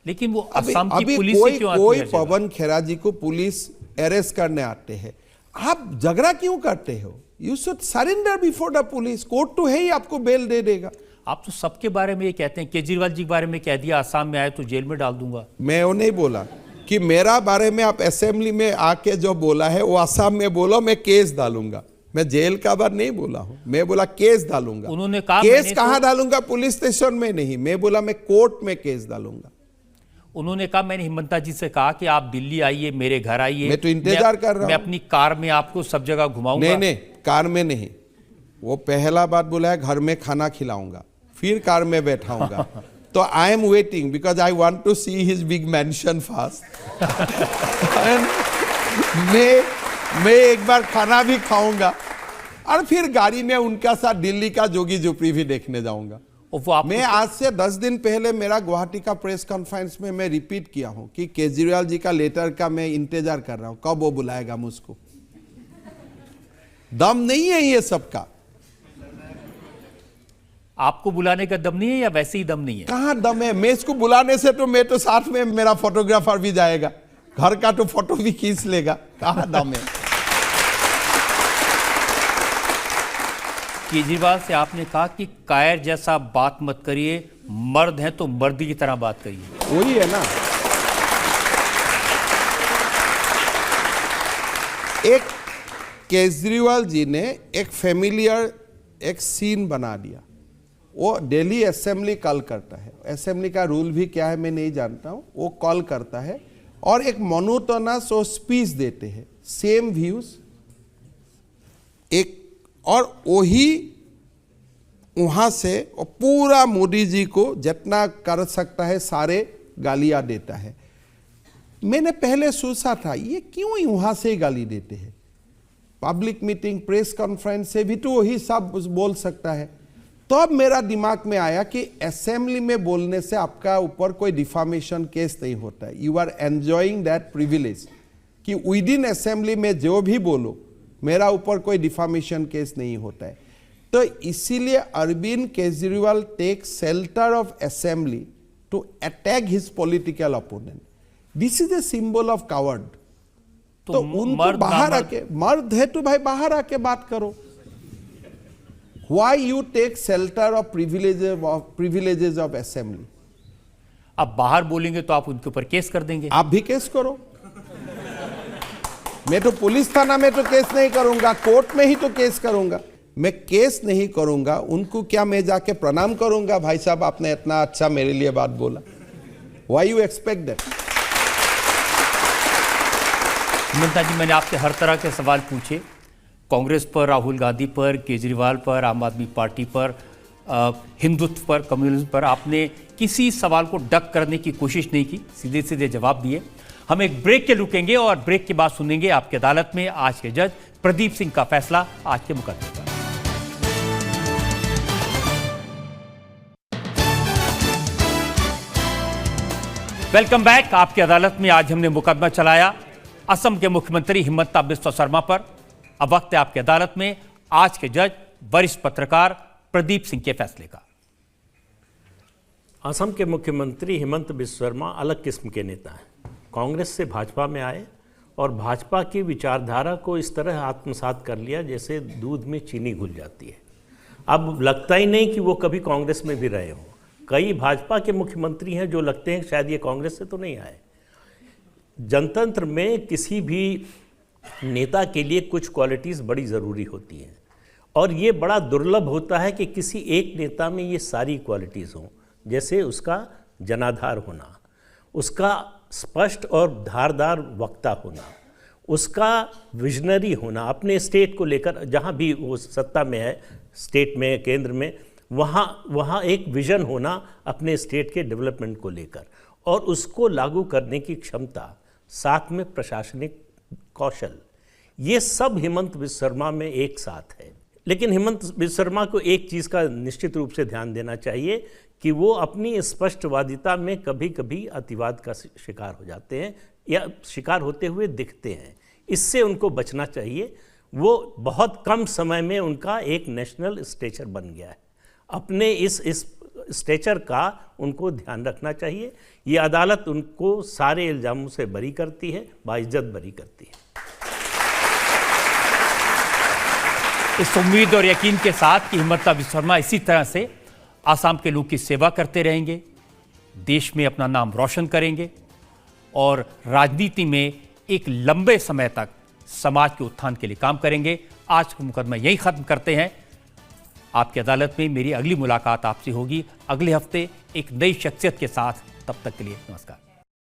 लेकिन वो अभी असम की पुलिस से क्यों कोई आती है? पवन खेरा जी को पुलिस अरेस्ट करने आते हैं, आप झगड़ा क्यों करते हो? You should surrender before the police. Court तो है ही, आपको बेल दे देगा। आप तो सबके बारे में ये कहते हैं, केजरीवाल जी के बारे में कह दिया असम में आए तो जेल में डाल दूंगा। मैं वो नहीं बोला कि मेरा बारे में आप असेंबली में आके जो बोला है वो असम में बोलो, मैं केस डालूंगा। मैं जेल का बात नहीं बोला हूं, मैं बोला केस डालूंगा। उन्होंने कहा केस कहां डालूंगा? पुलिस स्टेशन में नहीं, मैं बोला मैं कोर्ट में केस डालूंगा। उन्होंने कहा, मैंने हिमंता जी से कहा कि आप दिल्ली आइए, मेरे घर आइए, मैं तो इंतजार कर रहा मैं हूं। अपनी कार में आपको सब जगह घुमाऊंगा। नहीं, कार में नहीं। वो पहला बात बोला है घर में खाना खिलाऊंगा, फिर कार में बैठाऊंगा। तो I am waiting because I want to see his big mansion fast. मैं एक बार खाना भी खाऊंगा और फिर गाड़ी में उनका साथ दिल्ली का जोगी झोपड़ी भी देखने जाऊंगा। मैं आज से 10 दिन पहले मेरा गुवाहाटी का प्रेस कॉन्फ्रेंस में मैं रिपीट किया हूं कि केजरीवाल जी का लेटर का मैं इंतजार कर रहा हूं, कब वो बुलाएगा मुझको। दम नहीं है ये सबका। आपको बुलाने का दम नहीं है या वैसे ही दम नहीं है? कहां दम है? मैं इसको बुलाने से तो मैं तो साथ में मेरा फोटोग्राफर भी जाएगा, घर का तो फोटो भी खींच लेगा। कहां दम है? केजरीवाल से आपने कहा कि कायर जैसा बात मत करिए, मर्द हैं तो मर्दी की तरह बात करिए। वही है ना। एक केजरीवाल जी ने एक फेमिलियर एक सीन बना दिया। वो दिल्ली असेंबली कॉल करता है, असेंबली का रूल भी क्या है मैं नहीं जानता हूं। वो कॉल करता है और एक मोनोटोनस और स्पीच देते हैं, सेम व्यूज एक, और वही वहां से पूरा मोदी जी को जितना कर सकता है सारे गालियां देता है। मैंने पहले सोचा था ये क्यों वहां से गाली देते हैं? पब्लिक मीटिंग, प्रेस कॉन्फ्रेंस से भी तो वही सब बोल सकता है। तो अब मेरा दिमाग में आया कि असेंबली में बोलने से आपका ऊपर कोई डिफामेशन केस नहीं होता है। You are enjoying that privilege कि विद इन असेंबली में जो भी बोलो मेरा ऊपर कोई डिफामेशन केस नहीं होता है। तो इसीलिए Arvind Kejriwal take shelter of assembly to attack his political opponent. This is a symbol of coward. तो उनको बाहर आके, मर्द है तो भाई बाहर आके बात करो। Why you take shelter of privileges of assembly? अब बाहर बोलेंगे तो आप उनके ऊपर केस कर देंगे। आप भी केस करो। मैं तो पुलिस थाना में तो केस नहीं करूंगा, कोर्ट में ही तो केस करूंगा। मैं केस नहीं करूंगा, उनको क्या मैं जाके प्रणाम करूंगा, भाई साहब आपने इतना अच्छा मेरे लिए बात बोला। Why you expect that? Himanta ji, मैंने आपसे हर तरह के सवाल पूछे, कांग्रेस पर, राहुल गांधी पर, केजरीवाल पर, आम आदमी पार्टी पर, हिंदुत्व पर, कम्युनिज्म पर। आपने किसी सवाल को डक करने की कोशिश नहीं की, सीधे सीधे जवाब दिए। हम एक ब्रेक के रुकेंगे और ब्रेक के बाद सुनेंगे आपकी अदालत में आज के जज प्रदीप सिंह का फैसला आज के मुकदमे पर। Welcome back. आपकी अदालत में आज हमने मुकदमा चलाया असम के मुख्यमंत्री हिमंता बिस्वा शर्मा पर। अब वक्त है आपकी अदालत में आज के जज वरिष्ठ पत्रकार प्रदीप सिंह के फैसले का। असम के मुख्यमंत्री हिमंत बिस्वा शर्मा अलग किस्म के नेता हैं। कांग्रेस से भाजपा में आए और भाजपा की विचारधारा को इस तरह आत्मसात कर लिया जैसे दूध में चीनी घुल जाती है। अब लगता ही नहीं कि वो कभी कांग्रेस में भी रहे हों। कई भाजपा के मुख्यमंत्री हैं जो लगते हैं शायद ये कांग्रेस से तो नहीं आए। जनतंत्र में किसी भी नेता के लिए कुछ क्वालिटीज़ बड़ी ज़रूरी होती हैं और ये बड़ा दुर्लभ होता है कि किसी एक नेता में ये सारी क्वालिटीज़ हों। जैसे उसका जनाधार होना, उसका स्पष्ट और धारदार वक्ता होना, उसका विजनरी होना, अपने स्टेट को लेकर जहाँ भी वो सत्ता में है, स्टेट में, केंद्र में, वहाँ एक विजन होना अपने स्टेट के डेवलपमेंट को लेकर और उसको लागू करने की क्षमता, साथ में प्रशासनिक कौशल, ये सब हिमंत बिस्वा शर्मा में एक साथ है। लेकिन हिमंत बिस्वा शर्मा को एक चीज़ का निश्चित रूप से ध्यान देना चाहिए कि वो अपनी स्पष्टवादिता में कभी कभी अतिवाद का शिकार हो जाते हैं या शिकार होते हुए दिखते हैं। इससे उनको बचना चाहिए। वो बहुत कम समय में उनका एक नेशनल स्टेचर बन गया है। अपने इस स्टेचर का उनको ध्यान रखना चाहिए। ये अदालत उनको सारे इल्ज़ामों से बरी करती है, बाइज्जत बरी करती है। इस उम्मीद और यकीन के साथ कि हिमंता बिस्वा शर्मा इसी तरह से आसाम के लोग की सेवा करते रहेंगे, देश में अपना नाम रोशन करेंगे और राजनीति में एक लंबे समय तक समाज के उत्थान के लिए काम करेंगे। आज का मुकदमा यही खत्म करते हैं। आपकी अदालत में मेरी अगली मुलाकात आपसे होगी अगले हफ्ते एक नई शख्सियत के साथ। तब तक के लिए नमस्कार।